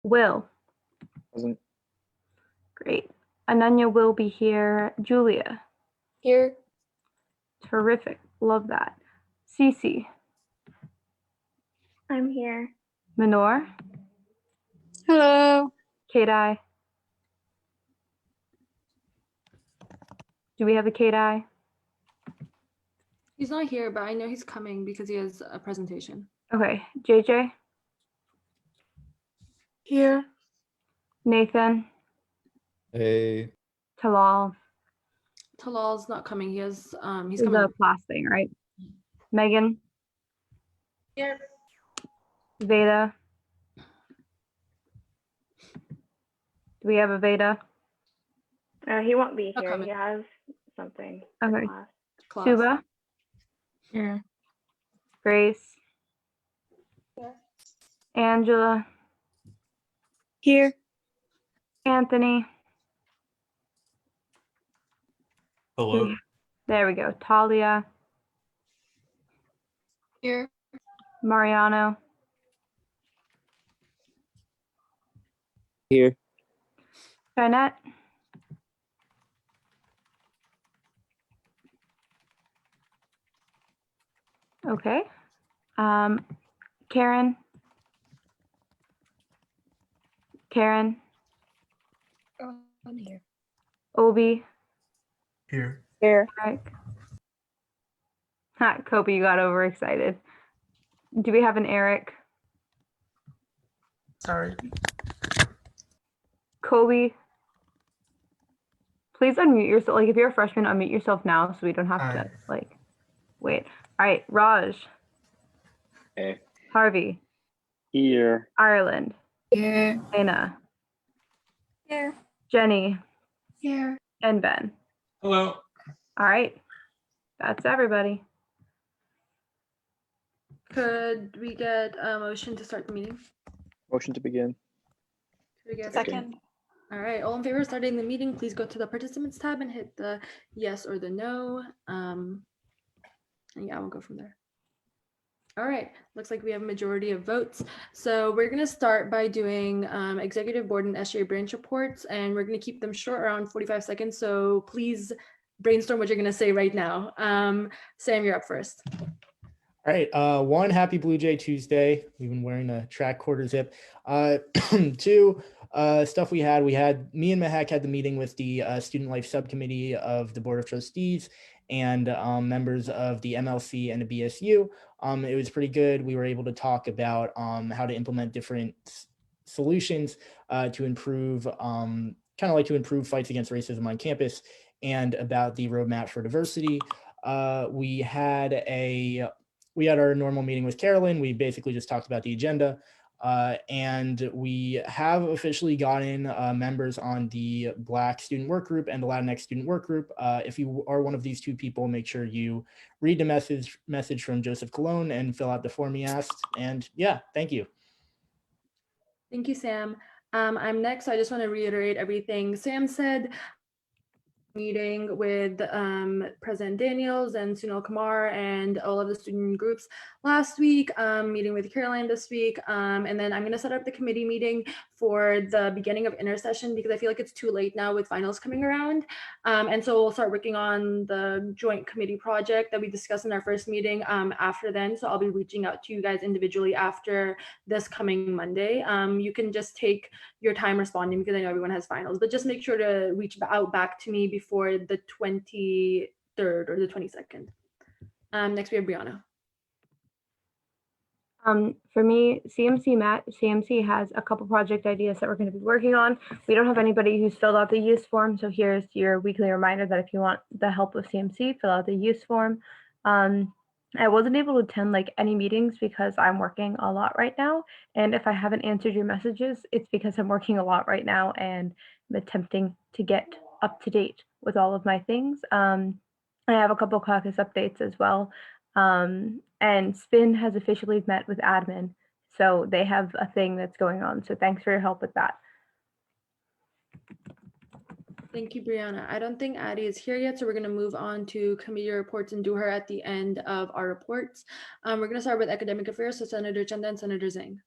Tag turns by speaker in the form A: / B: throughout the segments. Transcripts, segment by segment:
A: Will.
B: Present.
A: Great. Ananya will be here. Julia.
C: Here.
A: Terrific. Love that. Cece.
C: I'm here.
A: Minor.
C: Hello.
A: Kati. Do we have a Kati?
D: He's not here, but I know he's coming because he has a presentation.
A: Okay. JJ.
C: Here.
A: Nathan.
B: Hey.
A: Talal.
D: Talal's not coming. He's
A: Is
D: coming.
A: a class thing, right? Megan.
C: Here.
A: Veda. Do we have a Veda?
C: He won't be
D: Not
C: here.
D: coming.
C: He has something. for
A: Okay.
C: class.
A: Suba.
C: Here.
A: Grace.
C: Here.
A: Angela.
C: Here.
A: Anthony.
E: Hello.
A: There we go. Talia.
C: Here.
A: Mariano.
B: Here.
A: Jeanette. Okay. Karen. Karen.
C: Oh, I'm here.
A: Obi.
E: Here.
C: Here.
A: Eric. Ha, Kobe, you got overexcited. Do we have an Eric?
E: Sorry.
A: Kobe. Please unmute yourself. Like if you're a freshman, unmute yourself now so we don't have
E: Hi.
A: to like wait. All right, Raj.
B: Hey.
A: Harvey.
B: Here.
A: Ireland.
C: Here.
A: Dana.
C: Here.
A: Jenny.
C: Here.
A: And Ben.
E: Hello.
A: All right. That's everybody.
D: Could we get a motion to start the meeting?
B: Motion to begin.
D: Could we get a
C: Second.
D: All right, all in favor of starting the meeting, please go to the participants tab and hit the yes or the no. And yeah, we'll go from there. All right, looks like we have a majority of votes. So we're gonna start by doing executive board and SGA branch reports, and we're gonna keep them short, around 45 seconds. So please brainstorm what you're gonna say right now. Sam, you're up first.
F: All right. One, happy Blue Jay Tuesday. We've been wearing a track quarter zip. Two, stuff we had me and Mehak had the meeting with the student life subcommittee of the Board of Trustees and members of the MLC and the BSU. It was pretty good. We were able to talk about how to implement different solutions to improve, kind of like to improve fights against racism on campus, and about the roadmap for diversity. We had our normal meeting with Carolyn. We basically just talked about the agenda. And we have officially gotten members on the Black student work group and the Latinx student work group. If you are one of these two people, make sure you read the message from Joseph Colon and fill out the form he asked. And yeah, thank you.
D: Thank you, Sam. I'm next. I just want to reiterate everything Sam said. Meeting with President Daniels and Sunil Kumar and all of the student groups last week, meeting with Caroline this week, and then I'm going to set up the committee meeting for the beginning of intersession because I feel like it's too late now with finals coming around, and so we'll start working on the joint committee project that we discussed in our first meeting after then. So I'll be reaching out to you guys individually after this coming Monday. You can just take your time responding because I know everyone has finals, but just make sure to reach out back to me before the 23rd or the 22nd. Next we have Brianna.
A: For me, CMC has a couple project ideas that we're going to be working on. We don't have anybody who's filled out the use form, so here's your weekly reminder that if you want the help with CMC, fill out the use form. I wasn't able to attend like any meetings because I'm working a lot right now, and if I haven't answered your messages, it's because I'm working a lot right now and I'm attempting to get up to date with all of my things. I have a couple caucus updates as well. And SPIN has officially met with admin, so they have a thing that's going on. So thanks for your help with that.
D: Thank you, Brianna. I don't think Addie is here yet, so we're going to move on to committee reports and do her at the end of our reports. We're going to start with academic affairs, so Senator Chanda and Senator Zhang.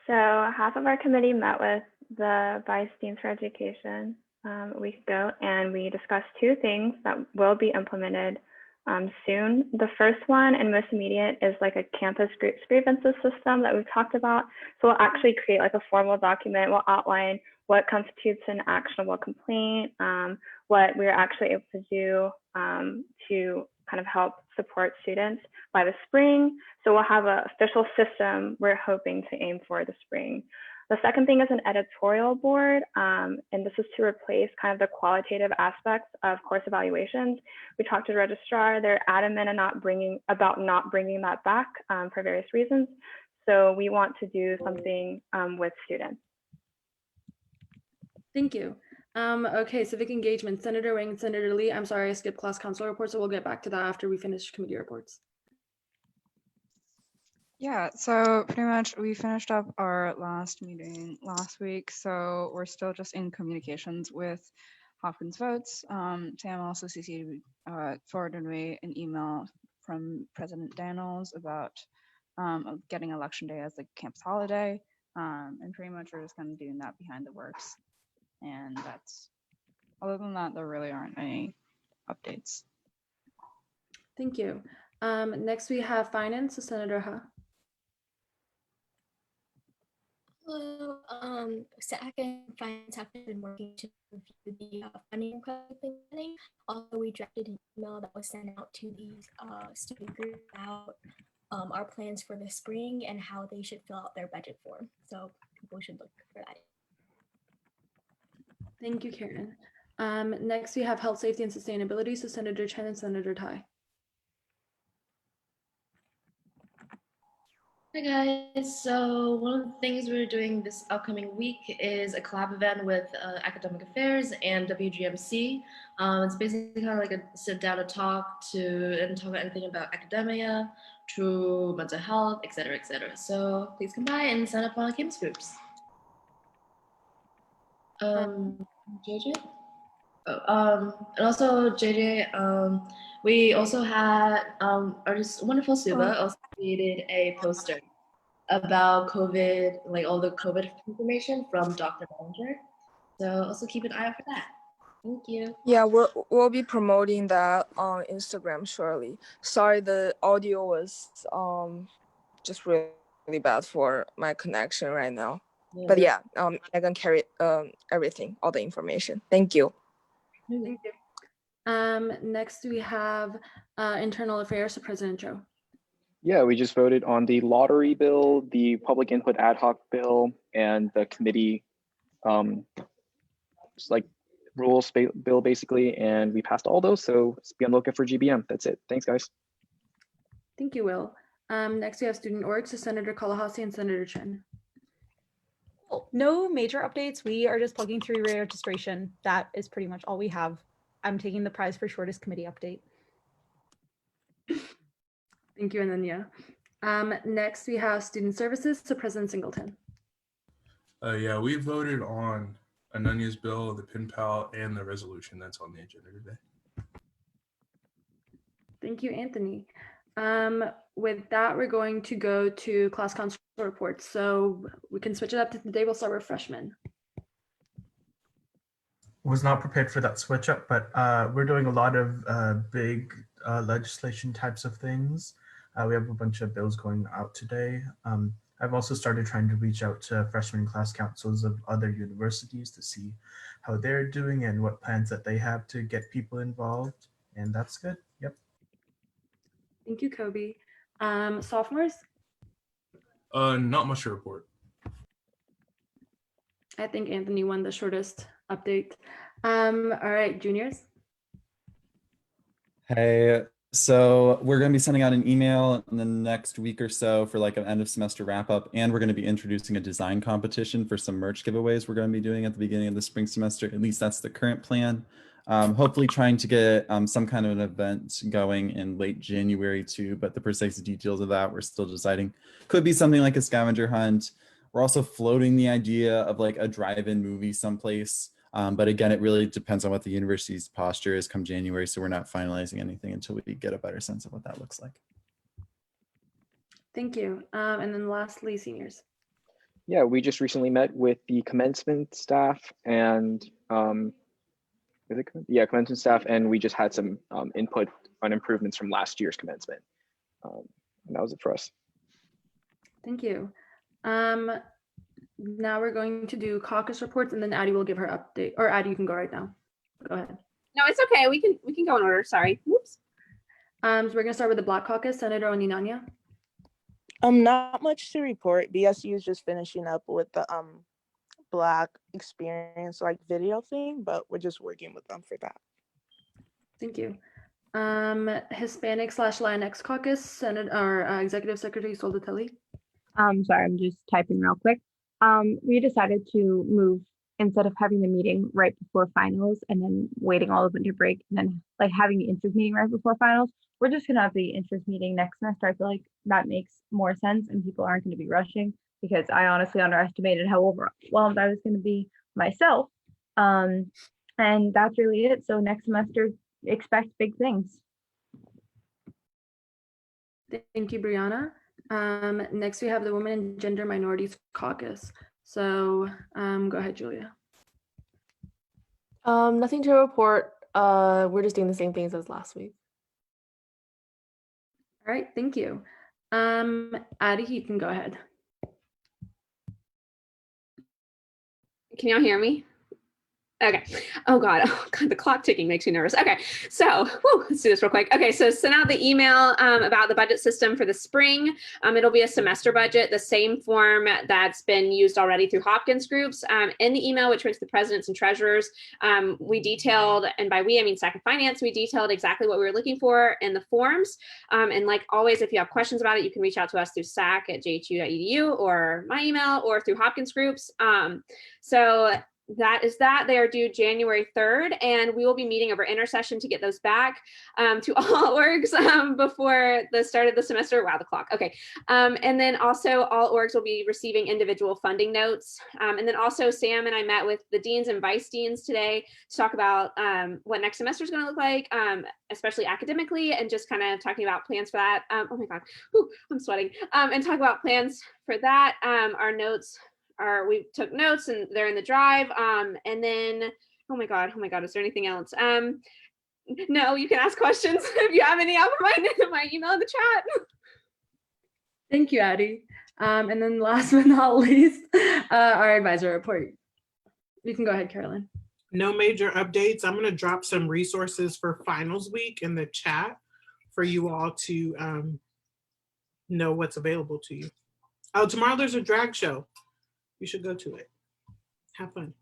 A: So half of our committee met with the Vice Deans for Education a week ago, and we discussed two things that will be implemented soon. The first one and most immediate is like a campus grievances system that we've talked about. So we'll actually create like a formal document. We'll outline what constitutes an actionable complaint, what we're actually able to do to kind of help support students by the spring. So we'll have an official system we're hoping to aim for the spring. The second thing is an editorial board, and this is to replace kind of the qualitative aspects of course evaluations. We talked to the registrar; they're adamant and not bringing that back for various reasons. So we want to do something with students.
D: Thank you. Okay, civic engagement, Senator Wang and Senator Lee. I'm sorry, I skipped class council reports, so we'll get back to that after we finish committee reports.
G: Yeah, so pretty much we finished up our last meeting last week, so we're still just in communications with Hopkins Votes. Sam also forwarded me an email from President Daniels about getting Election Day as a campus holiday, and pretty much we're just kind of doing that behind the works. And that's, other than that, there really aren't any updates.
D: Thank you. Next we have finance, so Senator Ha.
C: Hello. SAC and Finance have been working to review the funding planning. Also, we drafted an email that was sent out to the student group about our plans for the spring and how they should fill out their budget form. So people should look for that.
D: Thank you, Karen. Next we have health, safety, and sustainability, so Senator Chen and Senator Tai.
H: Hi guys, so one of the things we're doing this upcoming week is a collab event with Academic Affairs and WGMC. It's basically kind of like a sit down and talk about anything about academia, true mental health, etc., etc. So please come by and sign up on campus groups. JJ? And also JJ, we also had artist wonderful Suba also created a poster about COVID, like all the COVID information from Dr. Bellinger. So also keep an eye out for that. Thank you.
I: Yeah, we'll be promoting that on Instagram shortly. Sorry, the audio was just really bad for my connection right now.
H: Yeah.
I: But yeah, I can carry everything, all the information. Thank you.
D: Thank you. Next we have internal affairs, so President Joe.
B: Yeah, we just voted on the lottery bill, the public input ad hoc bill, and the committee just like rules bill basically, and we passed all those. So just be on the lookout for GBM. That's it. Thanks, guys.
D: Thank you, Will. Next we have student org, so Senator Kalahasi and Senator Chen.
J: No major updates. We are just plugging through registration. That is pretty much all we have. I'm taking the prize for shortest committee update.
D: Thank you, Ananya. Next we have student services, so President Singleton.
E: Yeah, we voted on Ananya's bill, the pen pal, and the resolution that's on the agenda today.
D: Thank you, Anthony. With that, we're going to go to class council reports. So we can switch it up to today. We'll start with freshmen.
K: Was not prepared for that switch up, but we're doing a lot of big legislation types of things. We have a bunch of bills going out today. I've also started trying to reach out to freshman class councils of other universities to see how they're doing and what plans that they have to get people involved. And that's good. Yep.
D: Thank you, Kobe. Sophomores?
E: Not much to report.
D: I think Anthony won the shortest update. All right, juniors.
L: Hey, so we're going to be sending out an email in the next week or so for like an end of semester wrap up, and we're going to be introducing a design competition for some merch giveaways we're going to be doing at the beginning of the spring semester. At least that's the current plan. Hopefully trying to get some kind of an event going in late January too, but the precise details of that we're still deciding. Could be something like a scavenger hunt. We're also floating the idea of like a drive-in movie someplace. But again, it really depends on what the university's posture is come January. So we're not finalizing anything until we get a better sense of what that looks like.
D: Thank you. And then lastly, seniors.
B: Yeah, we just recently met with the commencement staff and commencement staff, and we just had some input on improvements from last year's commencement. And that was it for us.
D: Thank you. Now we're going to do caucus reports, and then Addie will give her update. Or Addie, you can go right now. Go ahead.
M: No, it's okay. We can go in order. Sorry. Whoops.
D: So we're gonna start with the Black Caucus. Senator Oninanya.
N: Not much to report. BSU is just finishing up with the Black experience like video thing, but we're just working with them for that.
D: Thank you. Hispanic/Latinx Caucus, Executive Secretary Soldatelli.
A: Sorry, I'm just typing real quick. We decided to move, instead of having the meeting right before finals and then waiting all of winter break and then like having the interest meeting right before finals, we're just gonna have the interest meeting next semester. I feel like that makes more sense and people aren't gonna be rushing, because I honestly underestimated how overwhelmed I was gonna be myself. And that's really it. So next semester, expect big things.
D: Thank you, Brianna. Next, we have the Women and Gender Minorities Caucus. So go ahead, Julia.
H: Nothing to report. We're just doing the same things as last week.
D: All right, thank you. Addie, you can go ahead.
M: Can y'all hear me? Okay. Oh God, the clock ticking makes me nervous. Okay, so let's do this real quick. Okay, so sent out the email about the budget system for the spring. It'll be a semester budget, the same form that's been used already through Hopkins groups. In the email, which went to the presidents and treasurers, we detailed, and by we, I mean SAC and Finance, we detailed exactly what we were looking for in the forms. And like always, if you have questions about it, you can reach out to us through sac@jhu.edu or my email or through Hopkins groups. So that is that. They are due January 3rd, and we will be meeting over intersession to get those back to all orgs before the start of the semester. Wow, the clock. Okay. And then also all orgs will be receiving individual funding notes. And then also Sam and I met with the deans and vice deans today to talk about what next semester is going to look like, especially academically, and just kind of talking about plans for that. Oh my God, whew, I'm sweating. And talk about plans for that. Our notes we took notes and they're in the drive. And then, oh my God, is there anything else? No, you can ask questions if you have any. I'll provide my email in the chat.
D: Thank you, Addie. And then last but not least, our advisor report. You can go ahead, Carolyn.
O: No major updates. I'm going to drop some resources for finals week in the chat for you all to know what's available to you. Oh, tomorrow there's a drag show. You should go to it. Have fun.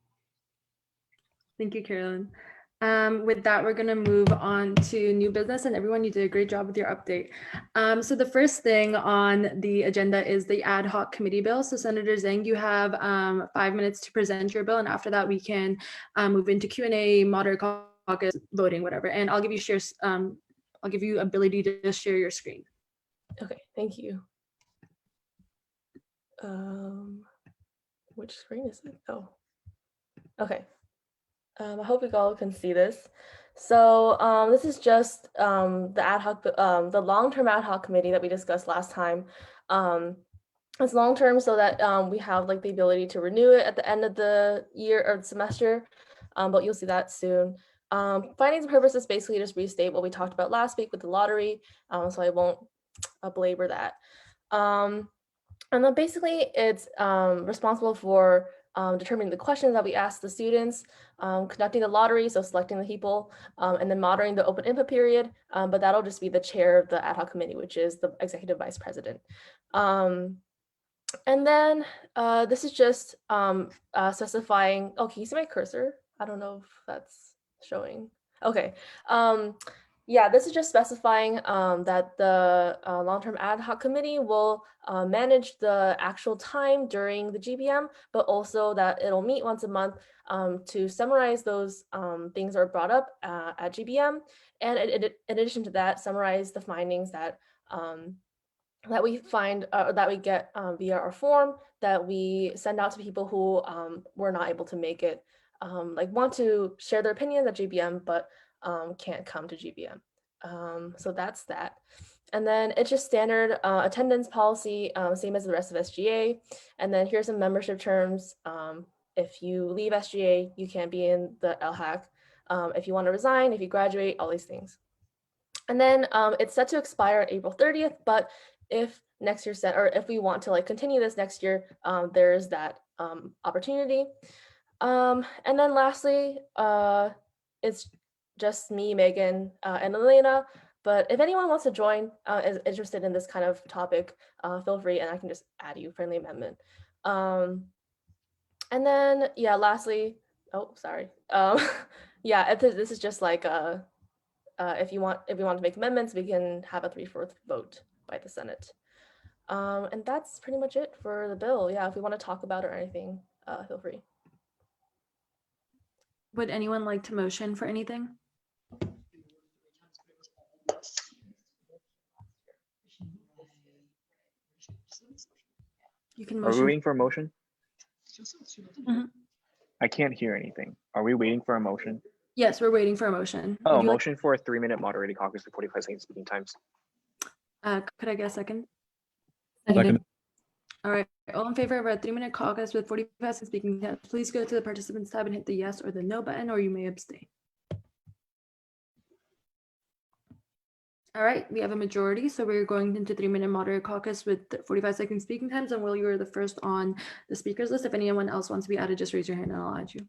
D: Thank you, Carolyn. With that, we're going to move on to new business, and everyone, you did a great job with your update. So the first thing on the agenda is the ad hoc committee bill. So Senator Zhang, you have 5 minutes to present your bill, and after that we can move into Q&A, moderate caucus, voting, whatever. And I'll give you ability to just share your screen.
H: Okay, thank you. Which screen is it? Oh, okay. I hope you all can see this. So this is just the ad hoc, the long-term ad hoc committee that we discussed last time. It's long-term so that we have like the ability to renew it at the end of the year or the semester, but you'll see that soon. Findings and purposes basically just restate what we talked about last week with the lottery, so I won't belabor that. And then basically it's responsible for determining the questions that we ask the students, conducting the lottery, so selecting the people, and then monitoring the open input period, but that'll just be the chair of the ad hoc committee, which is the executive vice president. And then this is just specifying, oh, can you see my cursor? I don't know if that's showing. Okay. Yeah, this is just specifying that the long-term ad hoc committee will manage the actual time during the GBM, but also that it'll meet once a month to summarize those things that are brought up at GBM. And in addition to that, summarize the findings that that we find that we get via our form that we send out to people who were not able to make it, like want to share their opinions at GBM, but can't come to GBM. So that's that.
P: And then it's just standard attendance policy, same as the rest of SGA. And then here's some membership terms. If you leave SGA, you can't be in the LHAC. If you want to resign, if you graduate, all these things. And then it's set to expire April 30th, but if next year set, or if we want to like continue this next year, there's that opportunity. And then lastly, it's just me, Megan, and Elena. But if anyone wants to join, is interested in this kind of topic, feel free, and I can just add you, friendly amendment. And then, yeah, lastly, oh, sorry. Yeah, this is just like, if we want to make amendments, we can have a 3/4 vote by the Senate. And that's pretty much it for the bill. Yeah, if we want to talk about it or anything, feel free.
D: Would anyone like to motion for anything? You can
B: Are
D: motion.
B: we waiting for a motion?
D: Mhm.
B: I can't hear anything. Are we waiting for a motion?
D: Yes, we're waiting for a motion.
B: Oh,
D: Would you like-
B: motion for a 3-minute moderated caucus with 45-second speaking times.
D: could I get a second?
L: Second.
D: All right, all in favor of a 3-minute caucus with 45 seconds speaking time, please go to the participants tab and hit the yes or the no button, or you may abstain. All right, we have a majority, so we're going into 3-minute moderate caucus with 45-second speaking times, and Will, you're the first on the speakers list. If anyone else wants to be added, just raise your hand and I'll add you.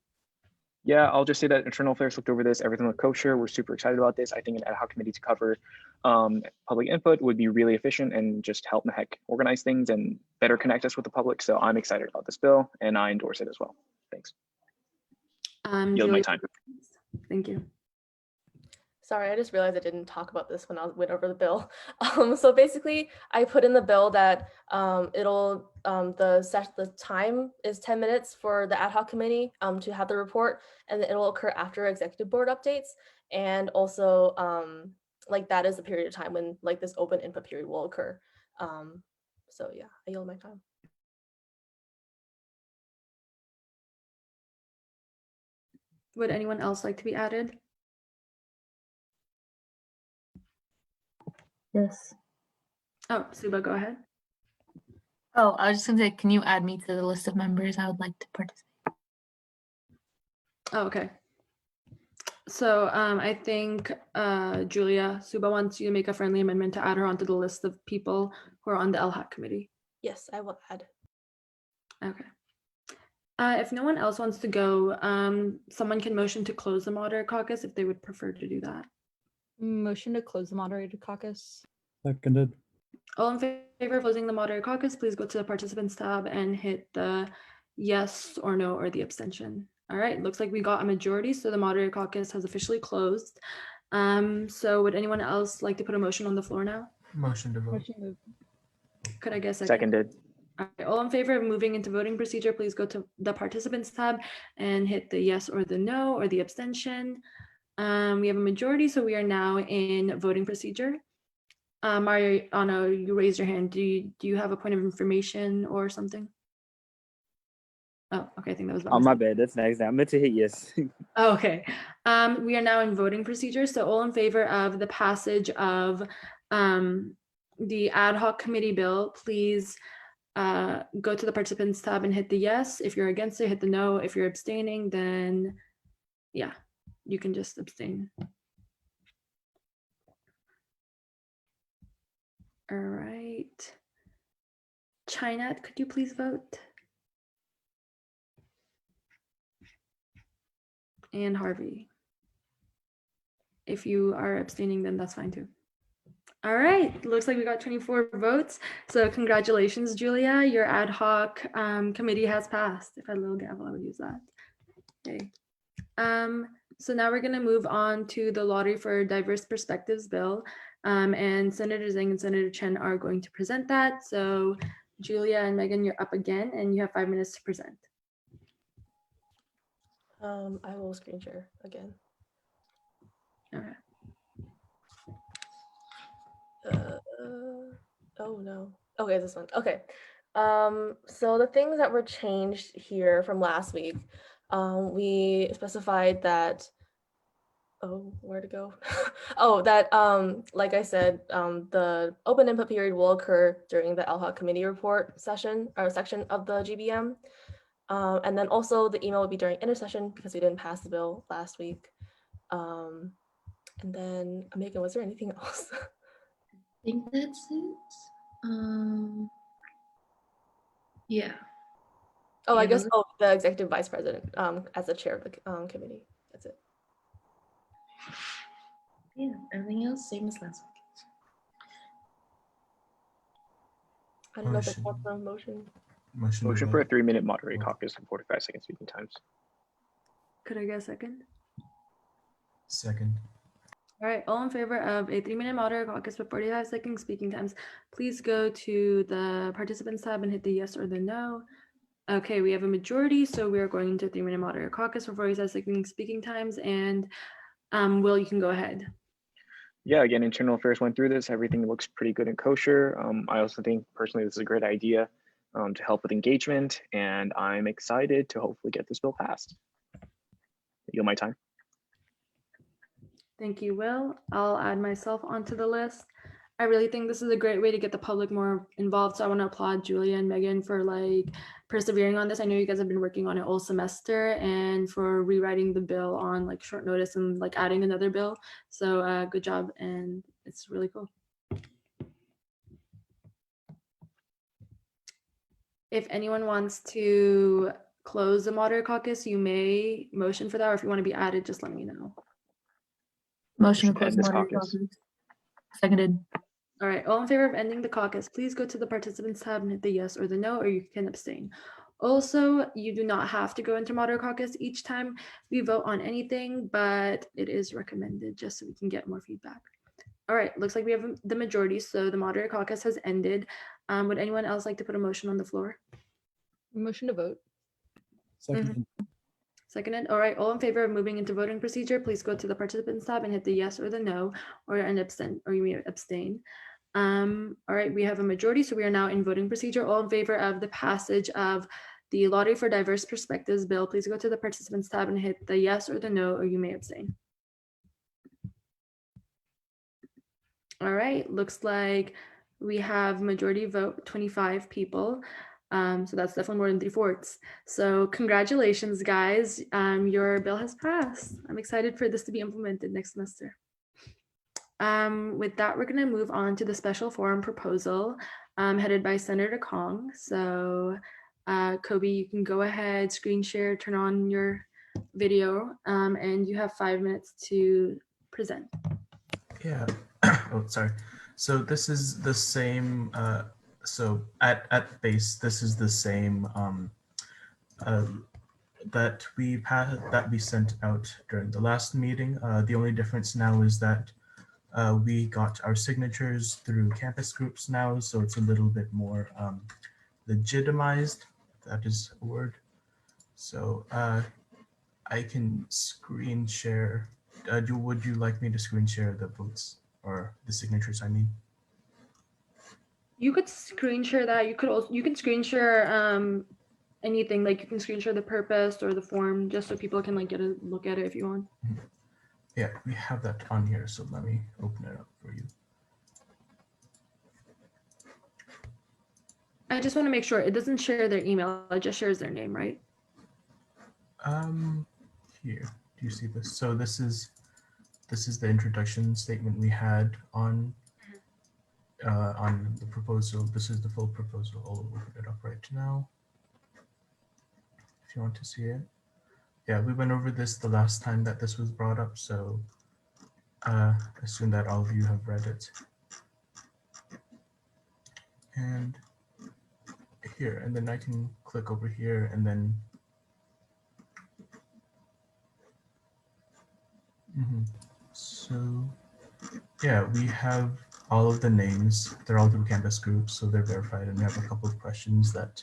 B: Yeah, I'll just say that Internal Affairs looked over this, everything looked kosher. We're super excited about this. I think an ad hoc committee to cover public input would be really efficient and just help MHEC organize things and better connect us with the public. So I'm excited about this bill and I endorse it as well. Thanks. Yield my
D: Julie,
B: time.
D: thank you.
P: Sorry, I just realized I didn't talk about this when I went over the bill. So basically, I put in the bill that the time is 10 minutes for the ad hoc committee to have the report, and it will occur after executive board updates. And also, like that is the period of time when like this open input period will occur. So yeah, I yield my time.
D: Would anyone else like to be added?
Q: Yes.
D: Oh, Suba, go ahead.
Q: Oh, I was just gonna say, can you add me to the list of members? I would like to participate.
D: Oh, okay. So I think Julia, Suba wants you to make a friendly amendment to add her onto the list of people who are on the LHAC committee.
P: Yes, I will add.
D: Okay. If no one else wants to go, someone can motion to close the moderated caucus if they would prefer to do that.
J: Motion to close the moderated caucus.
L: Seconded.
D: All in favor of closing the moderated caucus, please go to the participants tab and hit the yes or no or the abstention. All right, looks like we got a majority, so the moderated caucus has officially closed. So would anyone else like to put a motion on the floor now?
K: Motion to vote.
D: Could I guess
B: Seconded.
D: All right, all in favor of moving into voting procedure, please go to the participants tab and hit the yes or the no or the abstention. We have a majority, so we are now in voting procedure. Mariano, you raised your hand. Do you have a point of information or something? Oh, okay, I think that was.
R: Oh, my bad. That's next. I meant to hit yes.
D: Oh, okay. We are now in voting procedure. So all in favor of the passage of the ad hoc committee bill, please go to the participants tab and hit the yes. If you're against it, hit the no. If you're abstaining, then yeah, you can just abstain. All right. China, could you please vote? And Harvey. If you are abstaining, then that's fine too. All right, looks like we got 24 votes. So congratulations, Julia. Your ad hoc committee has passed. If I had a little gavel, I would use that. Okay. So now we're gonna move on to the Lottery for Diverse Perspectives bill. And Senator Zhang and Senator Chen are going to present that. So Julia and Megan, you're up again and you have 5 minutes to present.
P: I will screen share again.
D: All right.
P: Oh no. Okay, this one. Okay. So the things that were changed here from last week, we specified that. Oh, where to go? Oh, that like I said, the open input period will occur during the LHOC committee report session or section of the GBM. And then also the email will be during intersession because we didn't pass the bill last week. And then Megan, was there anything else?
H: I think that's it. Yeah.
P: Oh, I
H: Yeah,
P: guess
H: those
P: the executive vice president as the chair of the committee. That's it.
H: Yeah, everything else same as last week.
P: I don't know if it's more for a motion.
B: Motion for a 3-minute moderated caucus and 45-second speaking times.
D: Could I get a second?
K: Second.
D: All right, all in favor of a 3-minute moderated caucus with 45-second speaking times, please go to the participants tab and hit the yes or the no. Okay, we have a majority, so we are going into 3-minute moderated caucus for 45-second speaking times. And Will, you can go ahead.
B: Yeah, again, internal affairs went through this. Everything looks pretty good and kosher. I also think personally this is a great idea to help with engagement, and I'm excited to hopefully get this bill passed. Yield my time.
D: Thank you, Will. I'll add myself onto the list. I really think this is a great way to get the public more involved. So I want to applaud Julia and Megan for like persevering on this. I know you guys have been working on it all semester and for rewriting the bill on like short notice and like adding another bill. So good job, and it's really cool. If anyone wants to close the moderated caucus, you may motion for that, or if you want to be added, just let me know.
Q: Motion to
B: Motion to
Q: close
B: end this
Q: moderated
B: caucus.
Q: caucus. Seconded.
D: All right, all in favor of ending the caucus, please go to the participants tab and hit the yes or the no, or you can abstain. Also, you do not have to go into moderated caucus each time we vote on anything, but it is recommended just so we can get more feedback. All right, looks like we have the majority, so the moderated caucus has ended. Would anyone else like to put a motion on the floor?
J: Motion to vote.
F: Second.
D: Seconded. All right, all in favor of moving into voting procedure, please go to the participants tab and hit the yes or the no, or you may abstain. All right, we have a majority, so we are now in voting procedure. All in favor of the passage of the Lottery for Diverse Perspectives bill, please go to the participants tab and hit the yes or the no, or you may abstain. All right, looks like we have majority vote, 25 people. So that's definitely more than 3/4. So congratulations, guys. Your bill has passed. I'm excited for this to be implemented next semester. With that, we're going to move on to the special forum proposal headed by Senator Kong. So Kobe, you can go ahead, screen share, turn on your video, and you have 5 minutes to present.
K: Yeah. Oh, sorry. So this is the same. So at base, this is the same that we sent out during the last meeting. The only difference now is that we got our signatures through campus groups now, so it's a little bit more legitimized. If that is a word. So I can screen share. Would you like me to screen share the votes or the signatures? I mean.
D: You could screen share that. You can screen share anything, like you can screen share the purpose or the form just so people can like get a look at it if you want.
K: Yeah, we have that on here, so let me open it up for you.
D: I just want to make sure it doesn't share their email, it just shares their name, right?
K: Here, do you see this? So this is the introduction statement we had on the proposal. This is the full proposal. I'll open it up right now if you want to see it. Yeah, we went over this the last time that this was brought up, so I assume that all of you have read it. And here, and then I can click over here and then so yeah, we have all of the names. They're all through campus groups, so they're verified, and we have a couple of questions that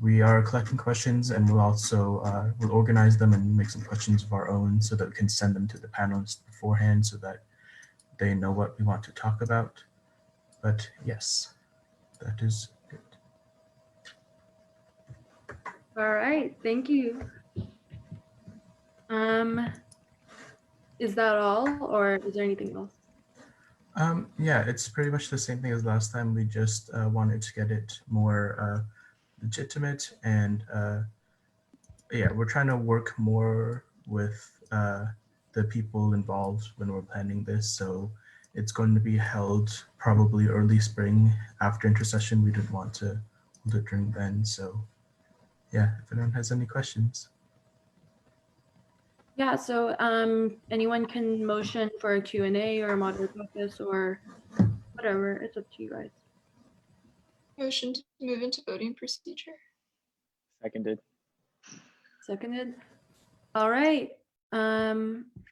K: we are collecting questions, and we'll also we'll organize them and make some questions of our own so that we can send them to the panelists beforehand so that they know what we want to talk about. But yes, that is good.
D: All right, thank you. Is that all, or is there anything else?
K: Yeah, it's pretty much the same thing as last time. We just wanted to get it more legitimate, and yeah, we're trying to work more with the people involved when we're planning this. So it's going to be held probably early spring after intercession. We didn't want to hold it during then. So yeah, if anyone has any questions.
D: Yeah, so anyone can motion for a Q&A or a moderator focus or whatever. It's up to you guys.
G: Motion to move into voting procedure.
B: Seconded.
D: Seconded. All right.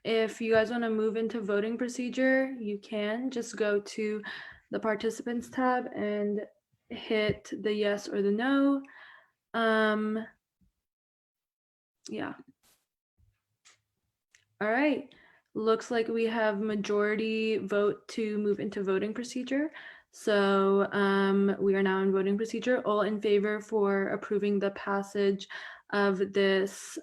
D: If you guys want to move into voting procedure, you can just go to the participants tab and hit the yes or the no. Yeah. All right. Looks like we have majority vote to move into voting procedure. So we are now in voting procedure. All in favor for approving the passage of this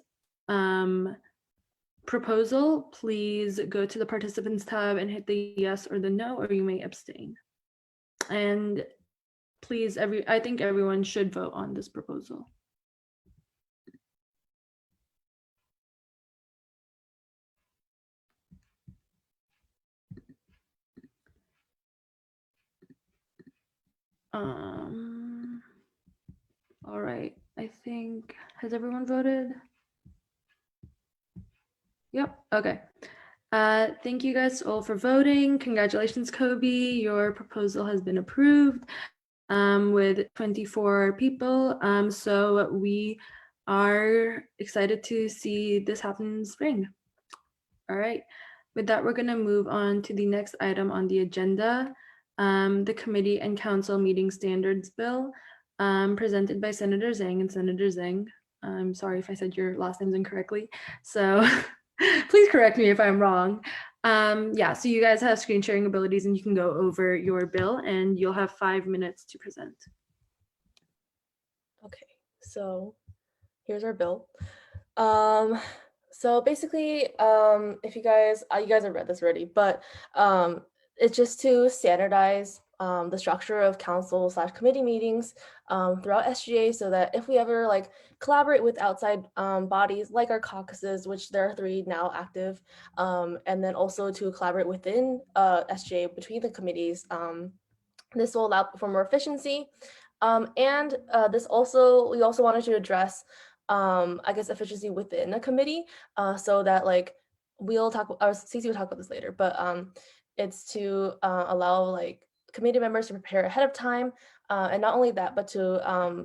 D: proposal, please go to the participants tab and hit the yes or the no, or you may abstain. And please, I think everyone should vote on this proposal. All right, I think, has everyone voted? Yep, okay. Thank you guys all for voting. Congratulations, Kobe. Your proposal has been approved with 24 people. So we are excited to see this happen in spring. All right, with that, we're gonna move on to the next item on the agenda, the Committee and Council Meeting Standards Bill, presented by Senator Zhang and Senator Zhang. I'm sorry if I said your last names incorrectly. So please correct me if I'm wrong. Yeah, so you guys have screen sharing abilities and you can go over your bill and you'll have 5 minutes to present.
P: Okay, so here's our bill. So basically, if you guys have read this already, but it's just to standardize the structure of council/committee meetings throughout SGA, so that if we ever like collaborate with outside bodies like our caucuses, which there are 3 now active, and then also to collaborate within SGA between the committees, this will allow for more efficiency. And we also wanted to address I guess efficiency within a committee, so that like CC will talk about this later, but it's to allow like committee members to prepare ahead of time, and not only that, but to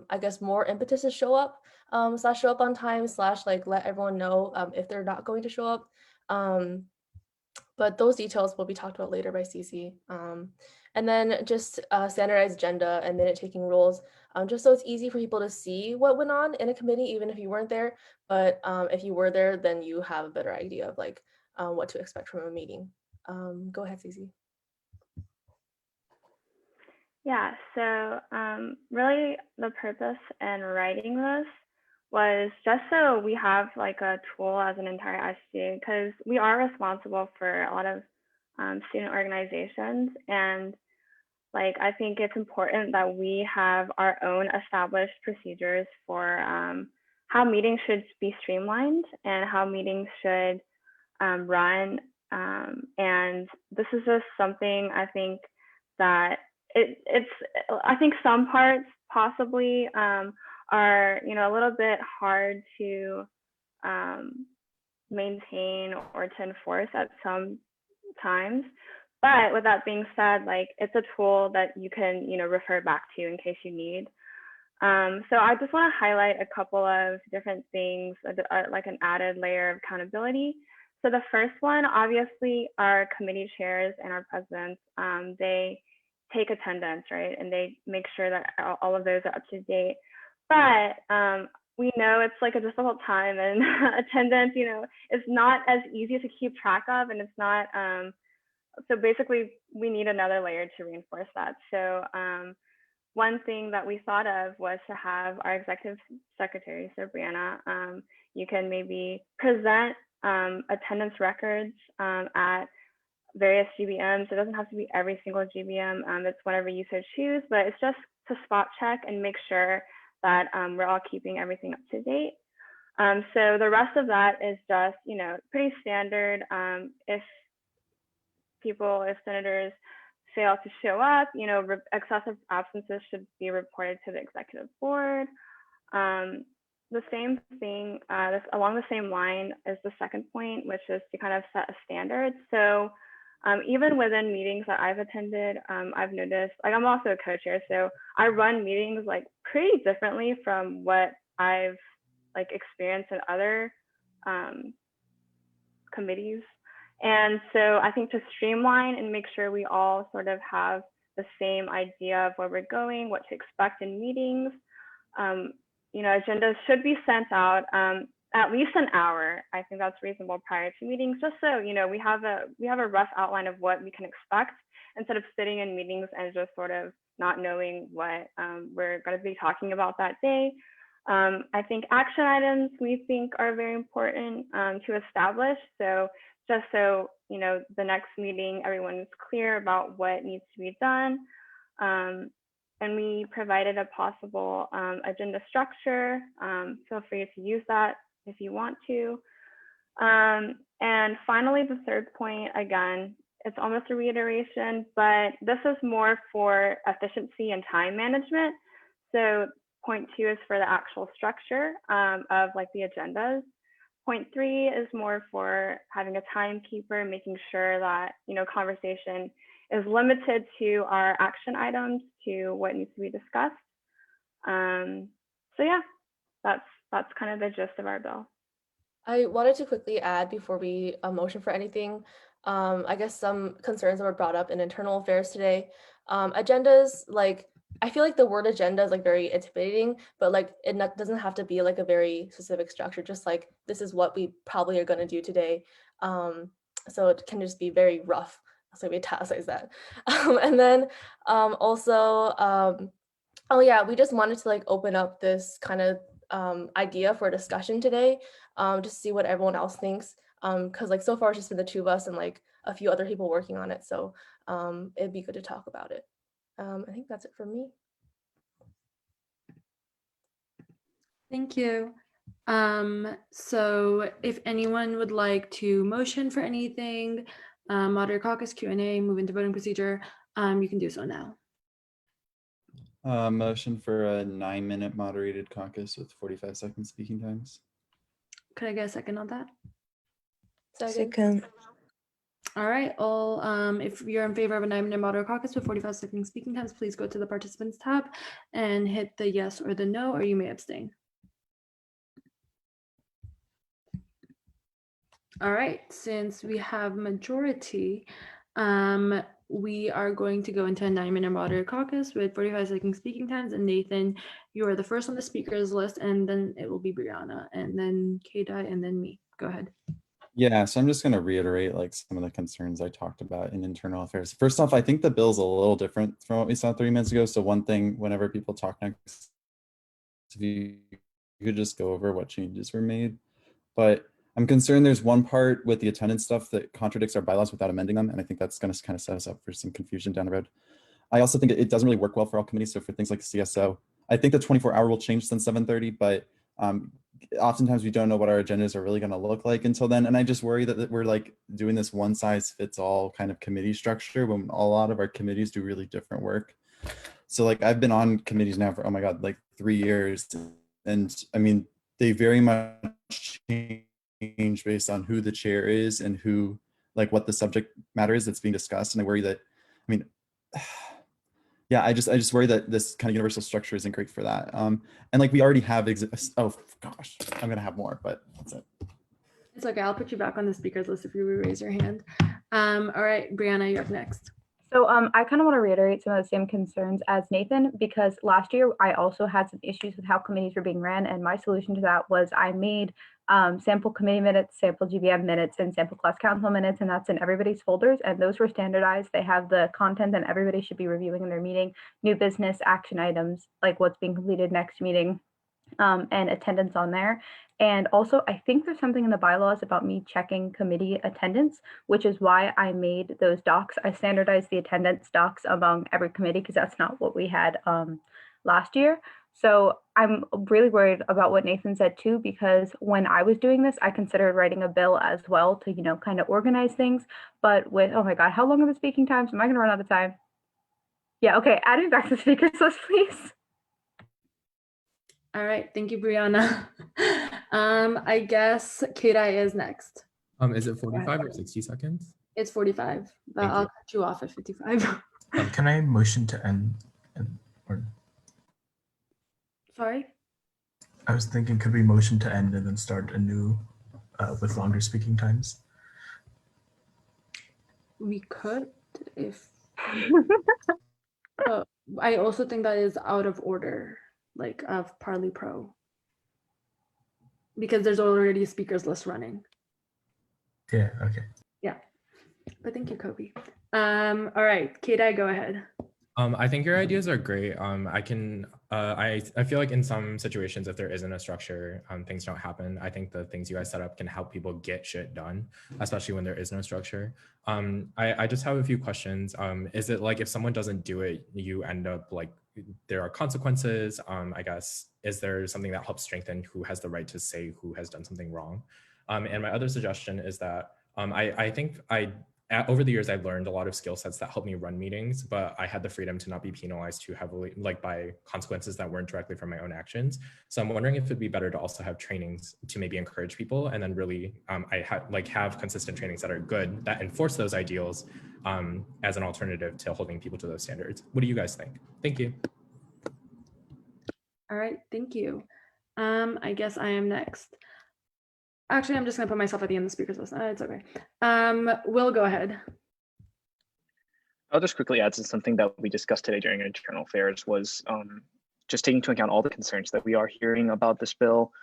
P: I guess more impetus to show up on time / like let everyone know if they're not going to show up. But those details will be talked about later by CC. And then just standardized agenda and minute taking rules, just so it's easy for people to see what went on in a committee, even if you weren't there. But if you were there, then you have a better idea of like what to expect from a meeting. Go ahead, CC.
A: Yeah, so really the purpose in writing this was just so we have like a tool as an entire SGA, because we are responsible for a lot of student organizations, and like I think it's important that we have our own established procedures for how meetings should be streamlined and how meetings should run. And this is just something I think that I think some parts possibly are, you know, a little bit hard to maintain or to enforce at some times. But with that being said, like it's a tool that you can, you know, refer back to in case you need. So I just want to highlight a couple of different things, like an added layer of accountability. So the first one, obviously, our committee chairs and our presidents, they take attendance, right? And they make sure that all of those are up to date. But we know it's like a difficult time, and attendance, you know, is not as easy to keep track of, and it's not, so basically we need another layer to reinforce that. So one thing that we thought of was to have our executive secretary, so Brianna, you can maybe present attendance records at various GBMs. It doesn't have to be every single GBM. It's whenever you so choose, but it's just to spot check and make sure that we're all keeping everything up to date. So the rest of that is just, pretty standard. If senators fail to show up, excessive absences should be reported to the executive board. The same thing, along the same line is the second point, which is to kind of set a standard. So even within meetings that I've attended, I've noticed, like I'm also a co-chair, so I run meetings like pretty differently from what I've like experienced in other committees. And so I think to streamline and make sure we all sort of have the same idea of where we're going, what to expect in meetings, agendas should be sent out at least an hour. I think that's reasonable prior to meetings, just so we have a rough outline of what we can expect instead of sitting in meetings and just sort of not knowing what we're going to be talking about that day. I think action items we think are very important to establish. So just so the next meeting everyone's clear about what needs to be done. And we provided a possible agenda structure. Feel free to use that if you want to. And finally, the third point, again, it's almost a reiteration, but this is more for efficiency and time management. So point 2 is for the actual structure of like the agendas. Point 3 is more for having a timekeeper, making sure that conversation is limited to our action items, to what needs to be discussed. So yeah, that's kind of the gist of our bill.
P: I wanted to quickly add before we motion for anything, I guess some concerns that were brought up in internal affairs today. Agendas, like, I feel like the word agenda is like very intimidating, but like doesn't have to be like a very specific structure, just like this is what we probably are going to do today. So it can just be very rough. So we italicize that. And then also, oh yeah, we just wanted to like open up this kind of idea for discussion today, just to see what everyone else thinks. Because like so far it's just been the two of us and like a few other people working on it. So it'd be good to talk about it. I think that's it for me.
D: Thank you. So if anyone would like to motion for anything, moderator caucus, Q&A, move into voting procedure, you can do so now.
L: Motion for a 9-minute moderated caucus with 45 seconds speaking times.
D: Could I get a second on that?
N: Second.
D: All right, all, if you're in favor of a 9-minute moderated caucus with 45 seconds speaking times, please go to the participants tab and hit the yes or the no, or you may abstain. All right, since we have majority, we are going to go into a 9-minute moderated caucus with 45 seconds speaking times. And Nathan, you are the first on the speakers list, and then it will be Brianna, and then K-Dye, and then me. Go ahead.
L: Yeah, so I'm just going to reiterate like some of the concerns I talked about in internal affairs. First off, I think the bill's a little different from what we saw 3 minutes ago. So one thing, whenever people talk next, if you could just go over what changes were made. But I'm concerned there's one part with the attendance stuff that contradicts our bylaws without amending them. And I think that's going to kind of set us up for some confusion down the road. I also think it doesn't really work well for all committees. So for things like CSO, I think the 24-hour will change since 7:30, but oftentimes we don't know what our agendas are really going to look like until then. And I just worry that we're like doing this one size fits all kind of committee structure when a lot of our committees do really different work. So like I've been on committees now for, oh my God, like 3 years. And I mean, they very much change based on who the chair is and who, like what the subject matter is that's being discussed. And I worry that, I mean, yeah, I just worry that this kind of universal structure isn't great for that. And like we already have, oh gosh, I'm gonna have more, but that's it.
D: It's okay, I'll put you back on the speakers list if you raise your hand. All right, Brianna, you're up next.
A: So I kind of want to reiterate some of the same concerns as Nathan, because last year I also had some issues with how committees were being ran, and my solution to that was I made sample committee minutes, sample GBM minutes, and sample class council minutes, and that's in everybody's folders, and those were standardized. They have the content and everybody should be reviewing in their meeting, new business, action items, like what's being completed next meeting, and attendance on there. And also, I think there's something in the bylaws about me checking committee attendance, which is why I made those docs. I standardized the attendance docs among every committee because that's not what we had last year. So I'm really worried about what Nathan said too, because when I was doing this, I considered writing a bill as well to, you know, kind of organize things. But with, oh my God, how long are the speaking times? Am I gonna run out of time? Yeah, okay, add me back to the speakers list, please.
D: All right, thank you, Brianna. I guess Kidai is next.
S: Is it 45 or 60 seconds?
D: It's 45, but
S: Thank
D: I'll
S: you.
D: cut you off at 55.
K: Can I motion to end? Or
D: Sorry?
K: I was thinking, could we motion to end and then start anew with longer speaking times?
D: We could if. But I also think that is out of order, like of Parley Pro. Because there's already a speakers list running.
K: Yeah, okay.
D: Yeah. But thank you, Kobe. All right, Kidai, go ahead.
S: I think your ideas are great. I feel like in some situations, if there isn't a structure, things don't happen. I think the things you guys set up can help people get shit done, especially when there is no structure. I just have a few questions. Is it like if someone doesn't do it, you end up like there are consequences? I guess, is there something that helps strengthen who has the right to say who has done something wrong? And my other suggestion is that I think over the years, I've learned a lot of skill sets that help me run meetings, but I had the freedom to not be penalized too heavily, like by consequences that weren't directly from my own actions. So I'm wondering if it'd be better to also have trainings to maybe encourage people, and then really have consistent trainings that are good, that enforce those ideals as an alternative to holding people to those standards. What do you guys think? Thank you.
D: All right, thank you. I guess I am next. Actually, I'm just gonna put myself at the end of the speakers list. It's okay. Will, go ahead.
B: I'll just quickly add to something that we discussed today during internal affairs was just taking into account all the concerns that we are hearing about this bill.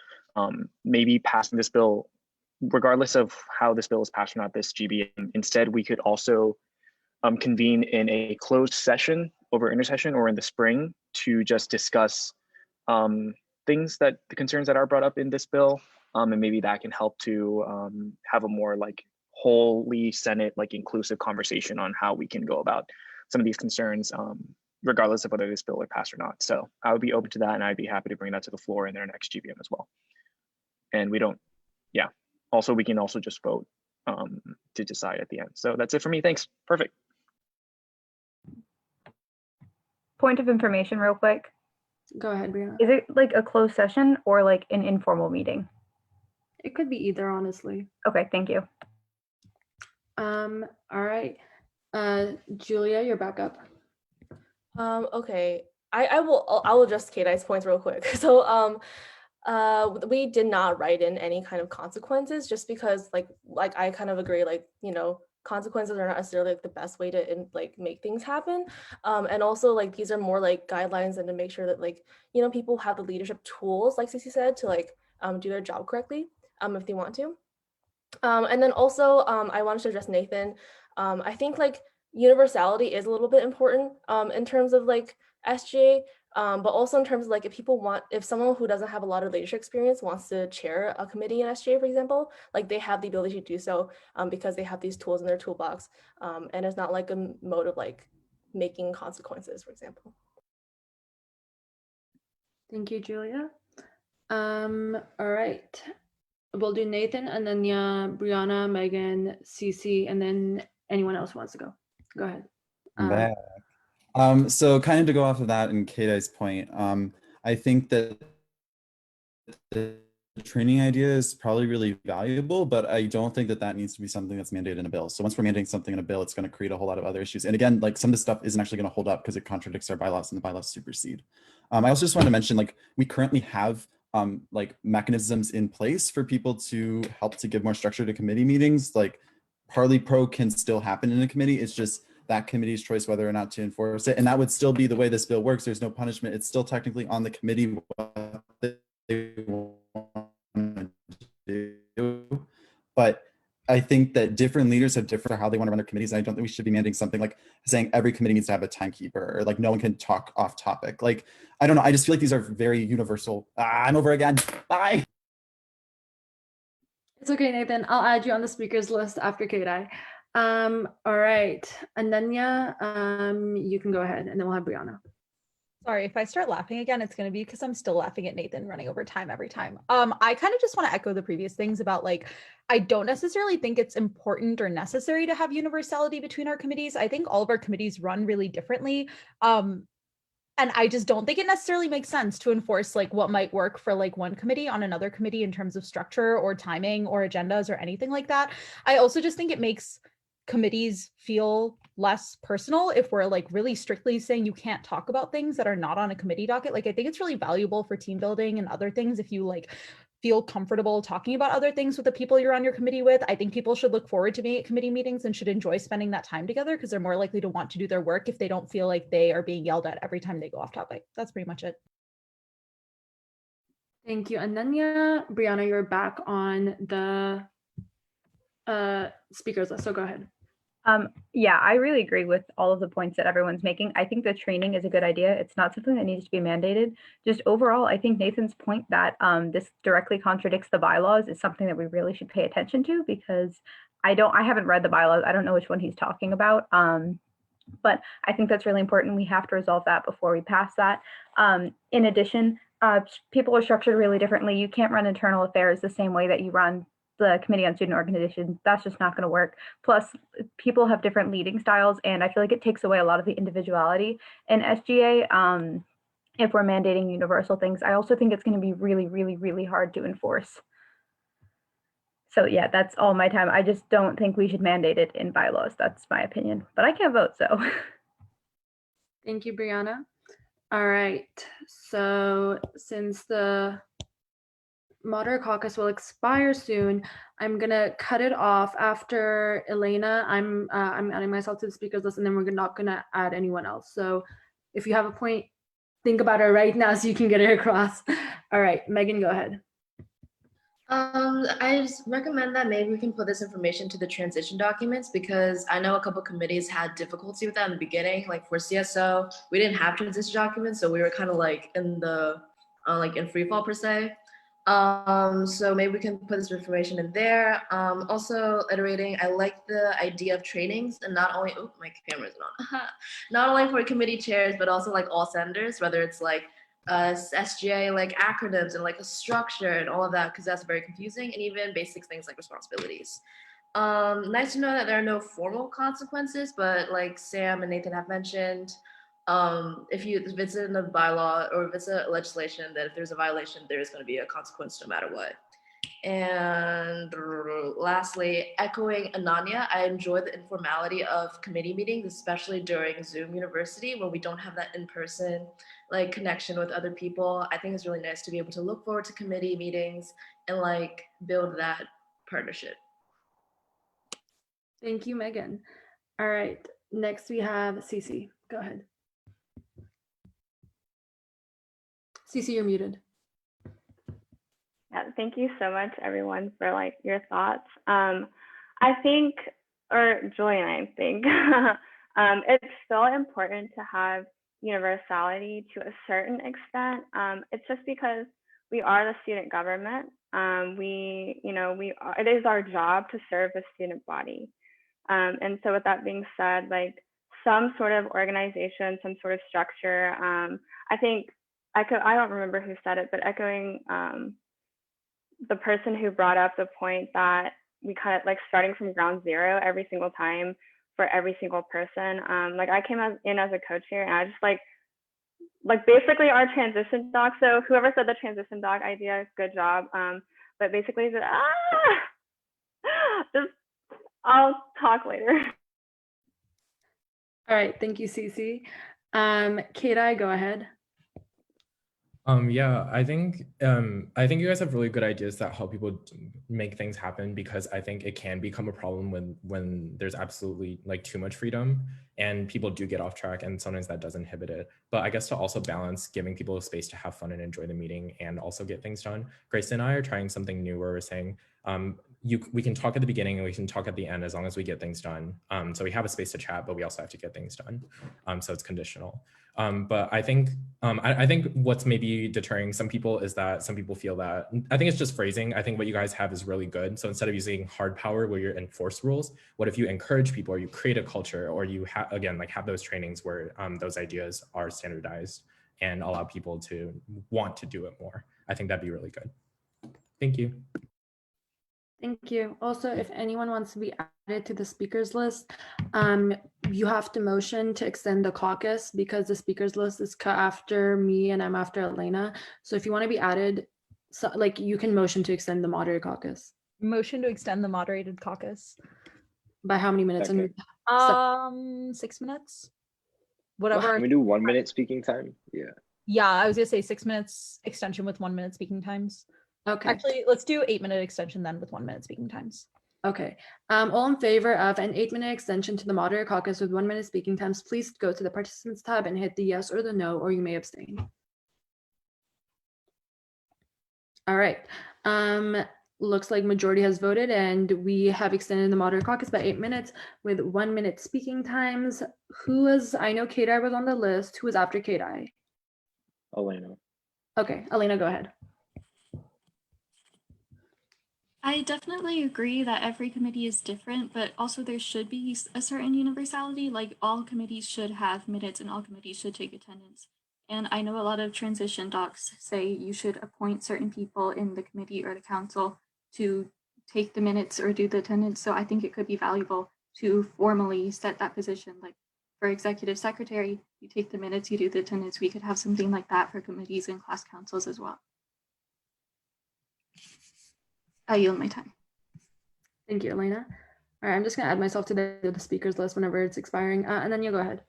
B: Maybe passing this bill, regardless of how this bill is passed or not, this GBM, instead we could also convene in a closed session over intersession or in the spring to just discuss things that the concerns that are brought up in this bill. And maybe that can help to have a more like wholly Senate like inclusive conversation on how we can go about some of these concerns, regardless of whether this bill is passed or not. So I would be open to that, and I'd be happy to bring that to the floor in their next GBM as well. And we don't, yeah. Also, we can also just vote to decide at the end. So that's it for me. Thanks. Perfect.
A: Point of information real quick.
D: Go ahead, Brianna.
A: Is it like a closed session or like an informal meeting?
D: It could be either, honestly.
A: Okay, thank you.
D: All right. Julia, you're back up.
P: Okay. I will address Kidai's points real quick. So we did not write in any kind of consequences just because like I kind of agree, like, you know, consequences are not necessarily like the best way to like make things happen. And also like these are more like guidelines and to make sure that like, you know, people have the leadership tools, like Cece said, to like do their job correctly if they want to. And then also I wanted to address Nathan. I think like universality is a little bit important in terms of like SGA, but also in terms of like if someone who doesn't have a lot of leadership experience wants to chair a committee in SGA, for example, like they have the ability to do so because they have these tools in their toolbox, and it's not like a mode of like making consequences, for example.
D: Thank you, Julia. All right. We'll do Nathan and then Brianna, Megan, Cece, and then anyone else who wants to go. Go ahead.
L: I'm back. So kind of to go off of that and Kidai's point, I think that the training idea is probably really valuable, but I don't think that that needs to be something that's mandated in a bill. So once we're mandating something in a bill, it's going to create a whole lot of other issues. And again, like some of this stuff isn't actually going to hold up because it contradicts our bylaws and the bylaws supersede. I also just want to mention, like, we currently have like mechanisms in place for people to help to give more structure to committee meetings. Like Parley Pro can still happen in a committee. It's just that committee's choice whether or not to enforce it. And that would still be the way this bill works. There's no punishment. It's still technically on the committee what they want to do. But I think that different leaders have different how they want to run their committees. And I don't think we should be mandating something like saying every committee needs to have a timekeeper, or like no one can talk off topic. Like, I don't know. I just feel like these are very universal. I'm over again. Bye.
D: It's okay, Nathan. I'll add you on the speakers list after Kadai. All right, Ananya, you can go ahead, and then we'll have Brianna.
J: Sorry, if I start laughing again, it's going to be because I'm still laughing at Nathan running over time every time. I kind of just want to echo the previous things about, like, I don't necessarily think it's important or necessary to have universality between our committees. I think all of our committees run really differently. And I just don't think it necessarily makes sense to enforce like what might work for like one committee on another committee in terms of structure or timing or agendas or anything like that. I also just think it makes committees feel less personal if we're like really strictly saying you can't talk about things that are not on a committee docket. Like, I think it's really valuable for team building and other things if you like feel comfortable talking about other things with the people you're on your committee with. I think people should look forward to being at committee meetings and should enjoy spending that time together because they're more likely to want to do their work if they don't feel like they are being yelled at every time they go off topic. That's pretty much it.
D: Thank you, Ananya. Brianna, you're back on the speakers list, so go ahead.
A: Yeah, I really agree with all of the points that everyone's making. I think the training is a good idea. It's not something that needs to be mandated. Just overall, I think Nathan's point that this directly contradicts the bylaws is something that we really should pay attention to, because I haven't read the bylaws. I don't know which one he's talking about. But I think that's really important. We have to resolve that before we pass that. In addition, people are structured really differently. You can't run internal affairs the same way that you run the Committee on Student Organization. That's just not going to work. Plus, people have different leading styles, and I feel like it takes away a lot of the individuality in SGA if we're mandating universal things. I also think it's going to be really, really, really hard to enforce. So yeah, that's all my time. I just don't think we should mandate it in bylaws. That's my opinion, but I can't vote, so.
D: Thank you, Brianna. All right, so since the Moderator Caucus will expire soon, I'm gonna cut it off after Elena. I'm adding myself to the speakers list, and then we're not gonna add anyone else. So if you have a point, think about it right now so you can get it across. All right, Megan, go ahead.
H: I just recommend that maybe we can put this information to the transition documents, because I know a couple committees had difficulty with that in the beginning. Like for CSO, we didn't have transition documents, so we were kind of like in the in free fall per se. So maybe we can put this information in there. Also iterating, I like the idea of trainings, and not only, oh, my camera's on, not only for committee chairs, but also like all senators, whether it's like SGA, like acronyms and like a structure and all of that, because that's very confusing, and even basic things like responsibilities. Nice to know that there are no formal consequences, but like Sam and Nathan have mentioned, if it's in the bylaw or if it's a legislation, that if there's a violation, there is going to be a consequence no matter what. And lastly, echoing Ananya, I enjoy the informality of committee meetings, especially during Zoom University when we don't have that in-person like connection with other people. I think it's really nice to be able to look forward to committee meetings and like build that partnership.
D: Thank you, Megan. All right, next we have Cece. Go ahead. Cece, you're muted.
T: Yeah, thank you so much, everyone, for like your thoughts. I think, or Julie and I think, it's still important to have universality to a certain extent. It's just because we are the student government. It is our job to serve the student body. And so with that being said, like some sort of organization, some sort of structure, I think I don't remember who said it, but echoing the person who brought up the point that we kind of like starting from ground zero every single time for every single person. Like I came in as a co-chair, and I just like basically our transition doc. So whoever said the transition doc idea, good job. But basically, I'll talk later.
D: All right, thank you, Cece. Kadai, go ahead.
S: Yeah, I think you guys have really good ideas that help people make things happen, because I think it can become a problem when there's absolutely like too much freedom and people do get off track, and sometimes that does inhibit it. But I guess to also balance giving people a space to have fun and enjoy the meeting and also get things done, Grace and I are trying something new where we're saying, we can talk at the beginning and we can talk at the end as long as we get things done. So we have a space to chat, but we also have to get things done. So it's conditional. But I think I think what's maybe deterring some people is that some people feel that, I think it's just phrasing. I think what you guys have is really good. So instead of using hard power where you enforce rules, what if you encourage people, or you create a culture, or you again, like have those trainings where those ideas are standardized and allow people to want to do it more. I think that'd be really good. Thank you.
D: Thank you. Also, if anyone wants to be added to the speakers list, you have to motion to extend the caucus because the speakers list is cut after me and I'm after Elena. So if you want to be added, so, like you can motion to extend the moderated caucus.
J: Motion to extend the moderated caucus.
D: By how many minutes?
B: Okay.
J: 6 minutes. Whatever.
B: Can we do 1 minute speaking time? Yeah.
J: Yeah, I was gonna say 6 minutes extension with 1 minute speaking times.
D: Okay.
J: Actually, let's do 8 minute extension then with 1 minute speaking times.
D: Okay. All in favor of an 8-minute extension to the moderated caucus with 1 minute speaking times, please go to the participants tab and hit the yes or the no, or you may abstain. All right. Looks like majority has voted and we have extended the moderated caucus by 8 minutes with 1 minute speaking times. Who was, I know Kadai was on the list. Who was after Kadai?
B: Elena.
D: Okay, Elena, go ahead.
U: I definitely agree that every committee is different, but also there should be a certain universality, like all committees should have minutes and all committees should take attendance. And I know a lot of transition docs say you should appoint certain people in the committee or the council to take the minutes or do the attendance. So I think it could be valuable to formally set that position. Like for executive secretary, you take the minutes, you do the attendance. We could have something like that for committees and class councils as well. I yield my time.
D: Thank you, Elena. All right, I'm just gonna add myself to the speakers list whenever it's expiring, and then you go ahead.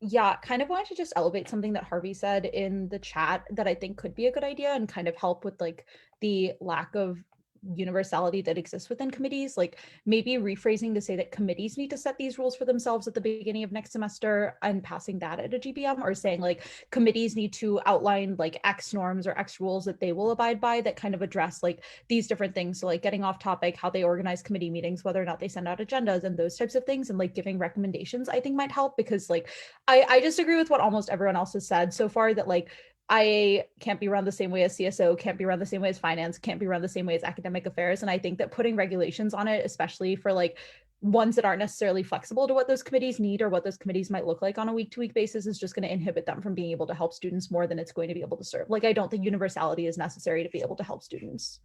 J: Yeah, kind of wanted to just elevate something that Harvey said in the chat that I think could be a good idea and kind of help with like the lack of universality that exists within committees, like maybe rephrasing to say that committees need to set these rules for themselves at the beginning of next semester and passing that at a GBM, or saying like committees need to outline like X norms or X rules that they will abide by that kind of address like these different things. So like getting off topic, how they organize committee meetings, whether or not they send out agendas and those types of things, and like giving recommendations I think might help, because like I just agree with what almost everyone else has said so far, that like I can't be run the same way as CSO, can't be run the same way as finance, can't be run the same way as academic affairs. And I think that putting regulations on it, especially for like ones that aren't necessarily flexible to what those committees need or what those committees might look like on a week-to-week basis, is just going to inhibit them from being able to help students more than it's going to be able to serve. Like, I don't think universality is necessary to be able to help students.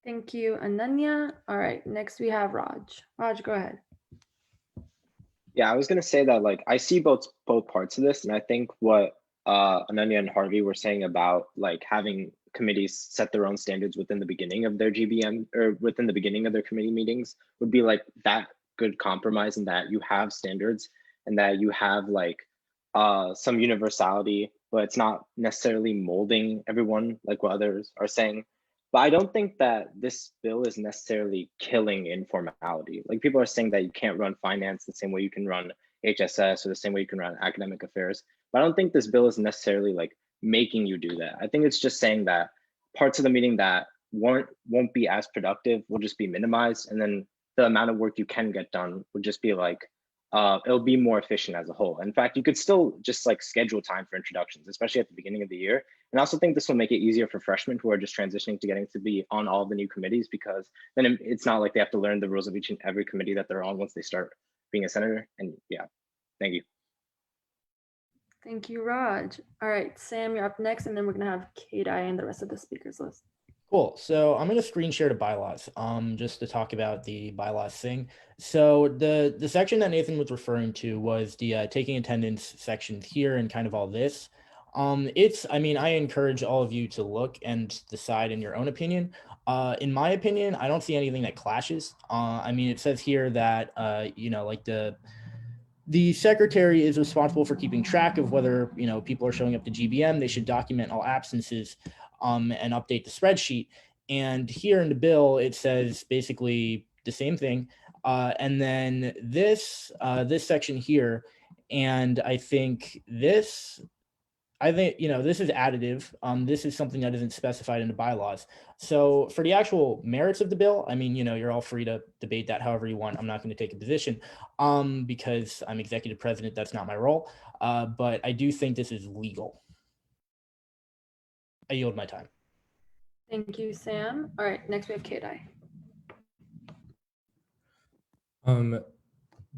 D: Thank you, Ananya. All right, next we have Raj. Raj, go ahead.
V: Yeah, I was gonna say that like I see both parts of this, and I think what Ananya and Harvey were saying about like having committees set their own standards within the beginning of their GBM or within the beginning of their committee meetings would be like that good compromise, in that you have standards and that you have like some universality, but it's not necessarily molding everyone like what others are saying. But I don't think that this bill is necessarily killing informality. Like people are saying that you can't run finance the same way you can run HSS or the same way you can run academic affairs. But I don't think this bill is necessarily like making you do that. I think it's just saying that parts of the meeting that won't be as productive will just be minimized. And then the amount of work you can get done would just be like, it'll be more efficient as a whole. In fact, you could still just like schedule time for introductions, especially at the beginning of the year. And I also think this will make it easier for freshmen who are just transitioning to getting to be on all the new committees, because then it's not like they have to learn the rules of each and every committee that they're on once they start being a senator. And yeah, thank you.
D: Thank you, Raj. All right, Sam, you're up next, and then we're gonna have Kadai and the rest of the speakers list.
F: Cool. So I'm going to screen share the bylaws just to talk about the bylaws thing. So the section that Nathan was referring to was the taking attendance section here and kind of all this. I mean, I encourage all of you to look and decide in your own opinion. In my opinion, I don't see anything that clashes. I mean, it says here that, you know, like the secretary is responsible for keeping track of whether, you know, people are showing up to GBM. They should document all absences and update the spreadsheet. And here in the bill, it says basically the same thing. And then this section here, and I think this I think, this is additive. This is something that isn't specified in the bylaws. So for the actual merits of the bill, I mean, you're all free to debate that however you want. I'm not going to take a position because I'm executive president. That's not my role. But I do think this is legal. I yield my time.
D: Thank you, Sam. All right, next we have K-Dai.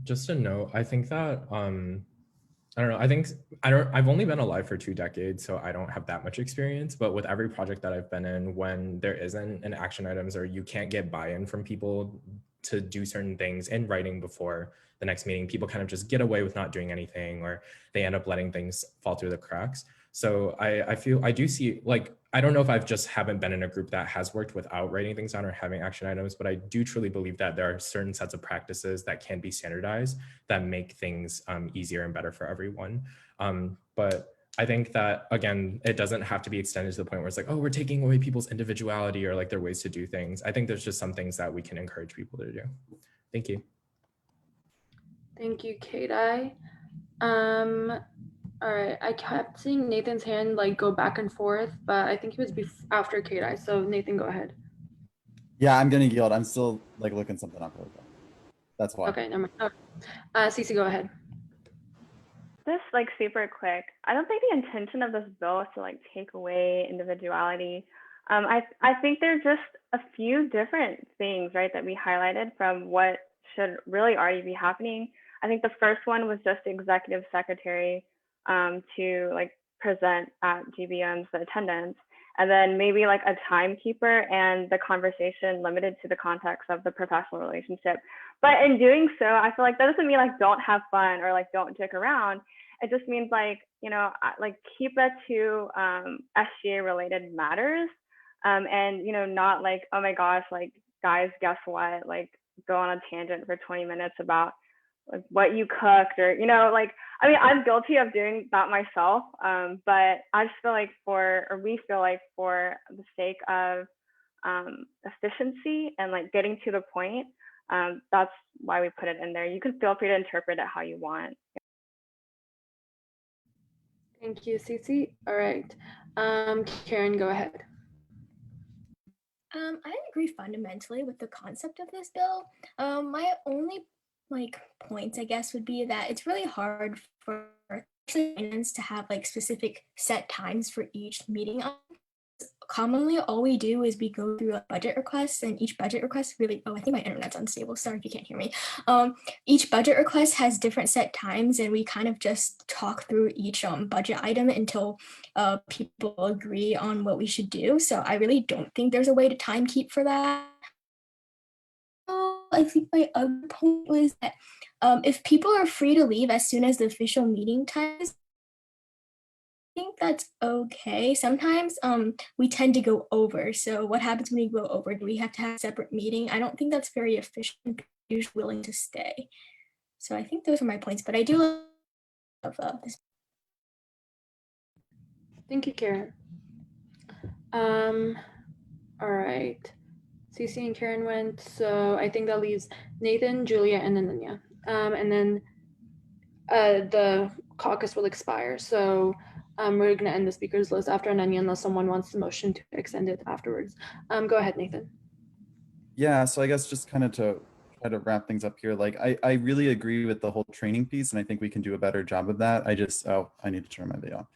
S: Just a note, I think that I don't know. I've only been alive for 2 decades, so I don't have that much experience. But with every project that I've been in, when there isn't an action items or you can't get buy-in from people to do certain things in writing before the next meeting, people kind of just get away with not doing anything, or they end up letting things fall through the cracks. So I do see, like, I don't know if I've just haven't been in a group that has worked without writing things down or having action items, but I do truly believe that there are certain sets of practices that can be standardized that make things easier and better for everyone. But I think that, again, it doesn't have to be extended to the point where it's like, oh, we're taking away people's individuality or like their ways to do things. I think there's just some things that we can encourage people to do. Thank you.
D: Thank you, K-Dai. All right, I kept seeing Nathan's hand like go back and forth, but I think he was after K-Dai. So Nathan, go ahead.
L: Yeah, I'm gonna yield. I'm still like looking something up. That's why.
D: Okay, never mind. Cece, go ahead.
T: This like super quick. I don't think the intention of this bill is to like take away individuality. I think there are just a few different things, right, that we highlighted from what should really already be happening. I think the first one was just the executive secretary to like present at GBM's attendance, and then maybe like a timekeeper and the conversation limited to the context of the professional relationship. But in doing so, I feel like that doesn't mean like don't have fun or like don't dick around. It just means like, like keep it to SGA related matters, and not like, oh my gosh, like guys, guess what, like go on a tangent for 20 minutes about like what you cooked, or like, I mean, I'm guilty of doing that myself, but I just feel like we feel like for the sake of efficiency and like getting to the point, that's why we put it in there. You can feel free to interpret it how you want.
D: Thank you, Cece. All right, Karen, go ahead.
C: I agree fundamentally with the concept of this bill. My only points, I guess, would be that it's really hard for finance to have like specific set times for each meeting. Commonly, all we do is we go through a budget request, and each budget request really, I think my internet's unstable. Sorry if you can't hear me. Each budget request has different set times, and we kind of just talk through each budget item until people agree on what we should do. So I really don't think there's a way to time keep for that. I think my other point was that if people are free to leave as soon as the official meeting time is, I think that's okay. Sometimes we tend to go over. So what happens when we go over? Do we have to have a separate meeting? I don't think that's very efficient. People are usually willing to stay. So I think those are my points, but I do love this.
D: Thank you, Karen. All right. Cece and Karen went, so I think that leaves Nathan, Julia, and Ananya. And then the caucus will expire. So we're going to end the speakers list after Ananya unless someone wants the motion to extend it afterwards. Go ahead, Nathan.
L: Yeah, so I guess just kind of to try to wrap things up here, like I really agree with the whole training piece, and I think we can do a better job of that. I need to turn my video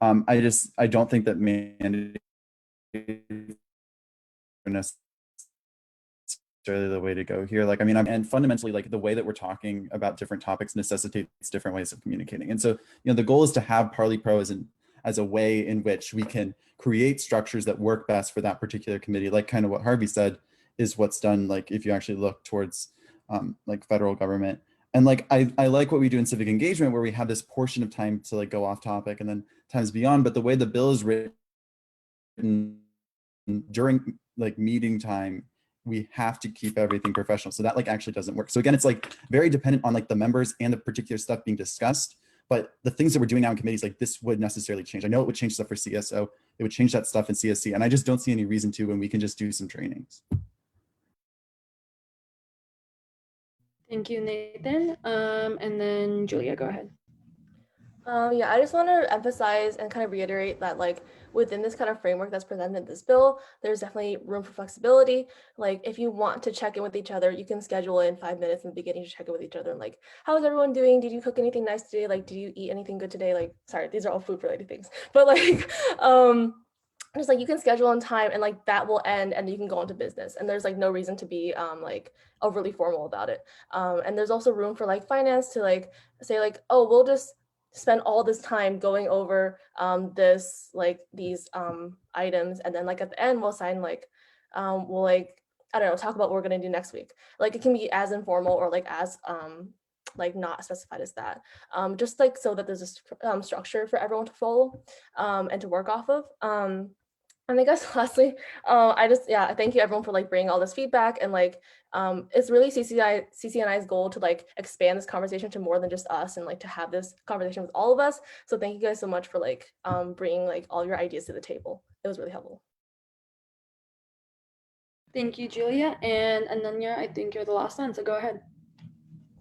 L: on. I don't think that mandating necessarily the way to go here. Like, I mean, and fundamentally, like the way that we're talking about different topics necessitates different ways of communicating. And so, the goal is to have Parley Pro as a way in which we can create structures that work best for that particular committee. Like kind of what Harvey said is what's done, like if you actually look towards like federal government. And like, I like what we do in civic engagement, where we have this portion of time to like go off topic and then times beyond. But the way the bill is written during like meeting time, we have to keep everything professional. So that like actually doesn't work. So again, it's like very dependent on like the members and the particular stuff being discussed. But the things that we're doing now in committees, like this would necessarily change. I know it would change stuff for CSO. It would change that stuff in CSC. And I just don't see any reason to when we can just do some trainings.
D: Thank you, Nathan. And then Julia, go ahead.
P: Yeah, I just want to emphasize and kind of reiterate that like within this kind of framework that's presented in this bill, there's definitely room for flexibility. Like if you want to check in with each other, you can schedule in 5 minutes in the beginning to check in with each other and like, how is everyone doing? Did you cook anything nice today? Like, did you eat anything good today? Like, sorry, these are all food related things, but like, just like you can schedule on time and like that will end and you can go on to business and there's like no reason to be like overly formal about it. And there's also room for like finance to like say like, oh, we'll just spend all this time going over this like these items and then like at the end we'll sign like we'll like I don't know talk about what we're gonna do next week. Like it can be as informal or like as like not specified as that, just like so that there's a structure for everyone to follow and to work off of. And I guess lastly, I just, yeah, thank you everyone for like bringing all this feedback and like, it's really CCNI's goal to like expand this conversation to more than just us and like to have this conversation with all of us. So thank you guys so much for like bringing like all your ideas to the table. It was really helpful.
D: Thank you, Julia. And Ananya, I think you're the last one, so go ahead.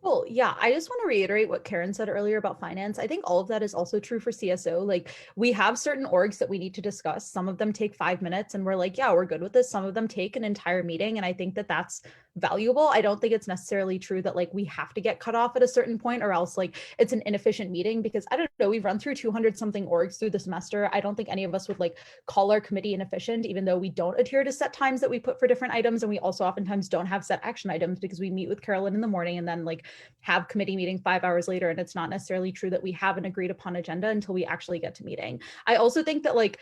J: Cool. Yeah, I just want to reiterate what Karen said earlier about finance. I think all of that is also true for CSO. Like we have certain orgs that we need to discuss. Some of them take 5 minutes and we're like, yeah, we're good with this. Some of them take an entire meeting. And I think that that's valuable. I don't think it's necessarily true that like we have to get cut off at a certain point or else like it's an inefficient meeting because I don't know, we've run through 200 something orgs through the semester. I don't think any of us would like call our committee inefficient, even though we don't adhere to set times that we put for different items. And we also oftentimes don't have set action items because we meet with Carolyn in the morning and then like have committee meeting 5 hours later. And it's not necessarily true that we have an agreed upon agenda until we actually get to meeting. I also think that like,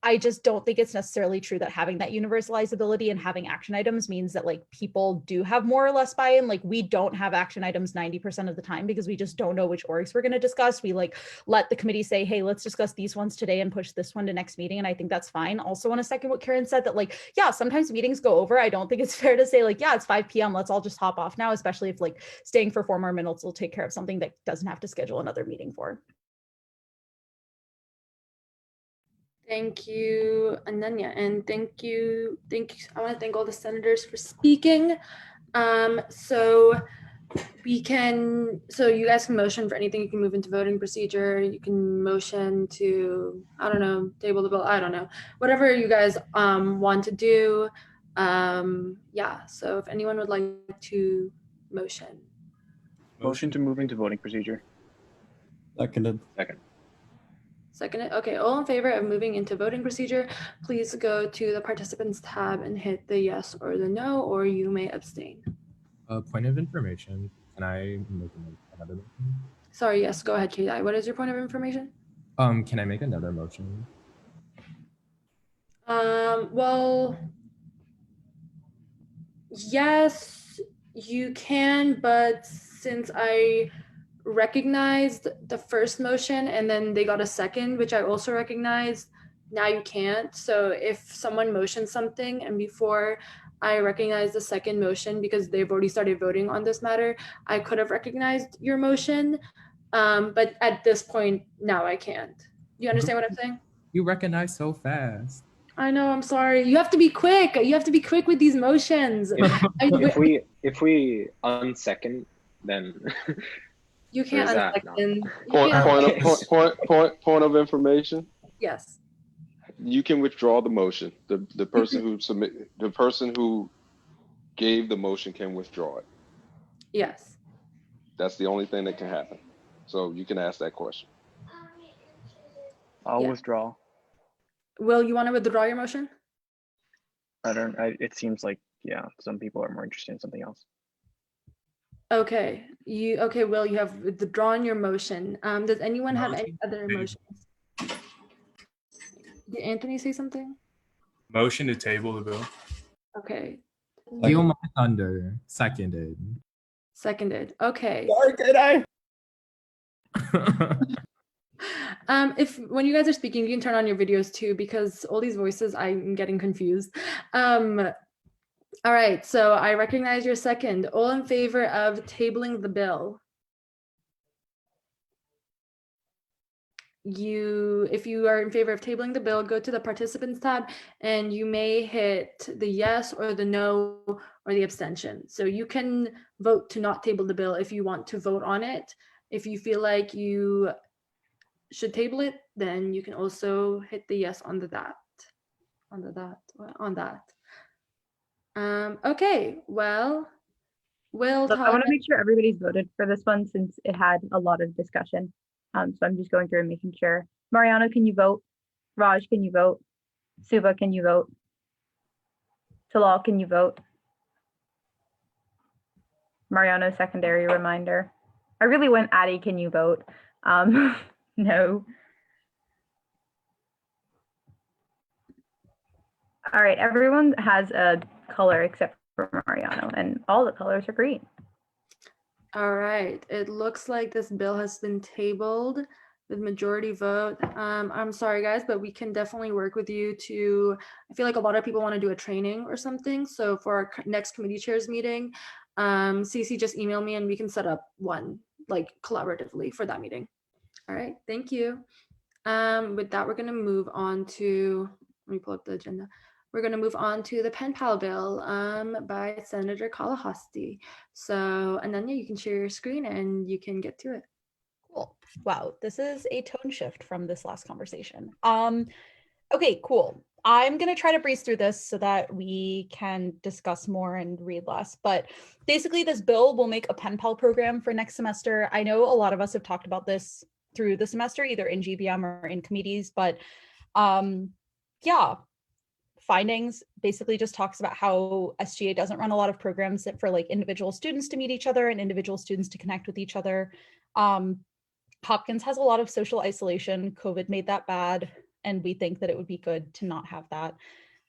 J: I just don't think it's necessarily true that having that universalizability and having action items means that like people do have more or less buy-in. Like we don't have action items 90% of the time because we just don't know which orgs we're going to discuss. We like let the committee say, hey, let's discuss these ones today and push this one to next meeting. And I think that's fine. Also want to second what Karen said that like, yeah, sometimes meetings go over. I don't think it's fair to say like, yeah, it's 5 p.m. Let's all just hop off now, especially if like staying for 4 more minutes will take care of something that doesn't have to schedule another meeting for.
D: Thank you, Ananya, and thank you. I want to thank all the senators for speaking. So you guys can motion for anything. You can move into voting procedure. You can motion to, I don't know, table the bill. I don't know, whatever you guys want to do. Yeah. So if anyone would like to motion.
B: Motion to move into voting procedure.
L: Seconded.
D: Seconded. Okay, all in favor of moving into voting procedure, please go to the participants tab and hit the yes or the no, or you may abstain.
S: Point of information. Can I make another motion?
D: Sorry, yes, go ahead, KI. What is your point of information?
S: Can I make another motion?
D: Well, yes, you can, but since I recognized the first motion and then they got a second, which I also recognized, now you can't. So if someone motions something and before I recognize the second motion because they've already started voting on this matter, I could have recognized your motion. But at this point, now I can't. You understand what I'm saying?
S: You recognize so fast.
D: I know, I'm sorry. You have to be quick. You have to be quick with these motions.
V: If we unsecond, then
D: you can't unsecond.
E: Point of information.
D: Yes.
E: You can withdraw the motion. The person who gave the motion can withdraw it.
D: Yes.
E: That's the only thing that can happen. So you can ask that question.
B: I'll withdraw.
D: Will, you want to withdraw your motion?
B: It seems like, yeah, some people are more interested in something else.
D: Okay. Will, you have withdrawn your motion. Does anyone have any other motions? Did Anthony say something?
I: Motion to table the bill.
D: Okay.
S: Steal my thunder. Seconded.
D: Seconded. Okay.
L: Sorry, did I?
D: If when you guys are speaking, you can turn on your videos too, because all these voices, I'm getting confused. All right, so I recognize your second. All in favor of tabling the bill? If you are in favor of tabling the bill, go to the participants tab and you may hit the yes or the no or the abstention. So you can vote to not table the bill if you want to vote on it. If you feel like you should table it, then you can also hit the yes on that. Okay, well, we'll
A: Look, I
D: talk.
A: want to make sure everybody's voted for this one since it had a lot of discussion. So I'm just going through and making sure. Mariano, can you vote? Raj, can you vote? Suba, can you vote? Talal, can you vote? Mariano, secondary reminder. I really went Addie, can you vote? No. All right, everyone has a color except for Mariano, and all the colors are green.
D: All right, it looks like this bill has been tabled with majority vote. I'm sorry guys, but we can definitely work with you to, I feel like a lot of people want to do a training or something. So for our next committee chairs meeting, Cece, just email me and we can set up one like collaboratively for that meeting. All right, thank you. With that, we're gonna move on to, let me pull up the agenda. We're going to move on to the Pen Pal bill by Senator Kalahasti. So, Ananya, you can share your screen and you can get to it.
J: Cool. Wow, this is a tone shift from this last conversation. Okay, cool. I'm going to try to breeze through this so that we can discuss more and read less. But basically, this bill will make a Pen Pal program for next semester. I know a lot of us have talked about this through the semester, either in GBM or in committees, but yeah. Findings basically just talks about how SGA doesn't run a lot of programs that for like individual students to meet each other and individual students to connect with each other. Hopkins has a lot of social isolation. COVID made that bad, and we think that it would be good to not have that.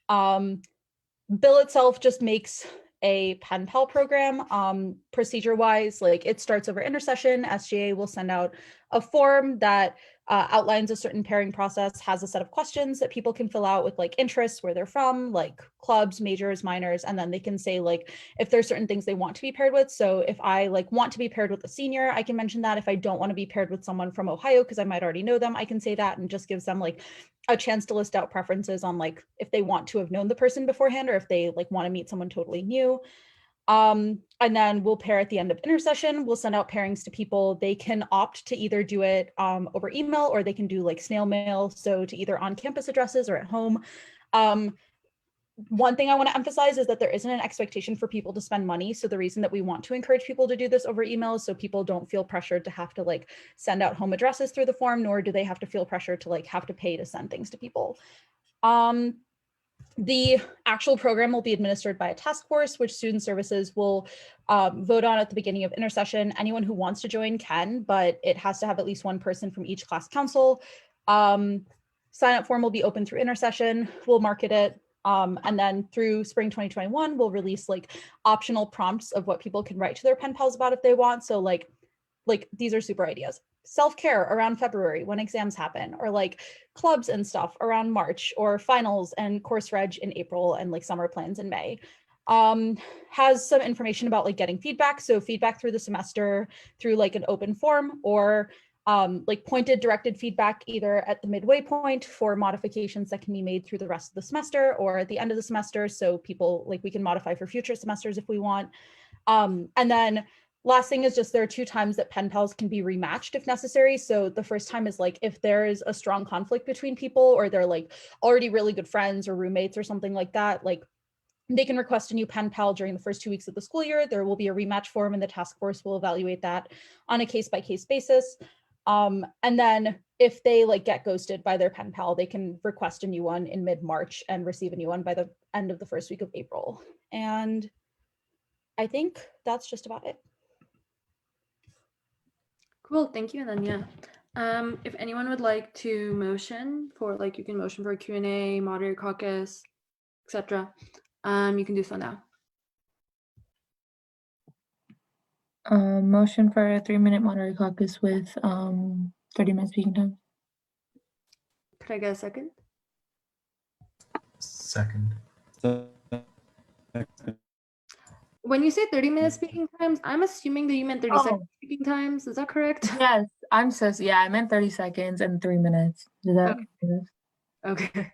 J: Bill itself just makes a Pen Pal program. Procedure wise, like it starts over intersession. SGA will send out a form that outlines a certain pairing process, has a set of questions that people can fill out with like interests, where they're from, like clubs, majors, minors, and then they can say like if there's certain things they want to be paired with. So if I like want to be paired with a senior, I can mention that. If I don't want to be paired with someone from Ohio because I might already know them, I can say that, and just gives them like a chance to list out preferences on like if they want to have known the person beforehand or if they like want to meet someone totally new. And then we'll pair at the end of intersession. We'll send out pairings to people. They can opt to either do it over email, or they can do like snail mail. So to either on campus addresses or at home. One thing I want to emphasize is that there isn't an expectation for people to spend money. So the reason that we want to encourage people to do this over email is so people don't feel pressured to have to like send out home addresses through the form, nor do they have to feel pressure to like have to pay to send things to people. The actual program will be administered by a task force, which student services will vote on at the beginning of intersession. Anyone who wants to join can, but it has to have at least one person from each class council. Sign up form will be open through intersession. We'll market it. And then through spring 2021, we'll release like optional prompts of what people can write to their pen pals about if they want. So like these are super ideas. Self-care around February when exams happen, or like clubs and stuff around March, or finals and course reg in April, and like summer plans in May. Has some information about like getting feedback. So feedback through the semester through like an open form, or like pointed directed feedback either at the midway point for modifications that can be made through the rest of the semester, or at the end of the semester. So people like we can modify for future semesters if we want. And then last thing is just there are 2 times that pen pals can be rematched if necessary. So the first time is like if there is a strong conflict between people, or they're like already really good friends or roommates or something like that, like they can request a new pen pal during the first 2 weeks of the school year. There will be a rematch form, and the task force will evaluate that on a case-by-case basis. And then if they like get ghosted by their pen pal, they can request a new one in mid-March and receive a new one by the end of the first week of April. And I think that's just about it.
D: Cool, thank you, Ananya. If anyone would like to motion for, like, you can motion for a Q&A, moderator caucus, etc. You can do so now.
Q: Motion for a 3-minute moderator caucus with 30-minute speaking time.
D: Could I get a second?
K: Second.
D: When you say 30-minute speaking times, I'm assuming that you meant 30-second speaking times. Is that correct?
Q: Yes, I'm so yeah. I meant 30 seconds and 3 minutes. Does that
D: Okay.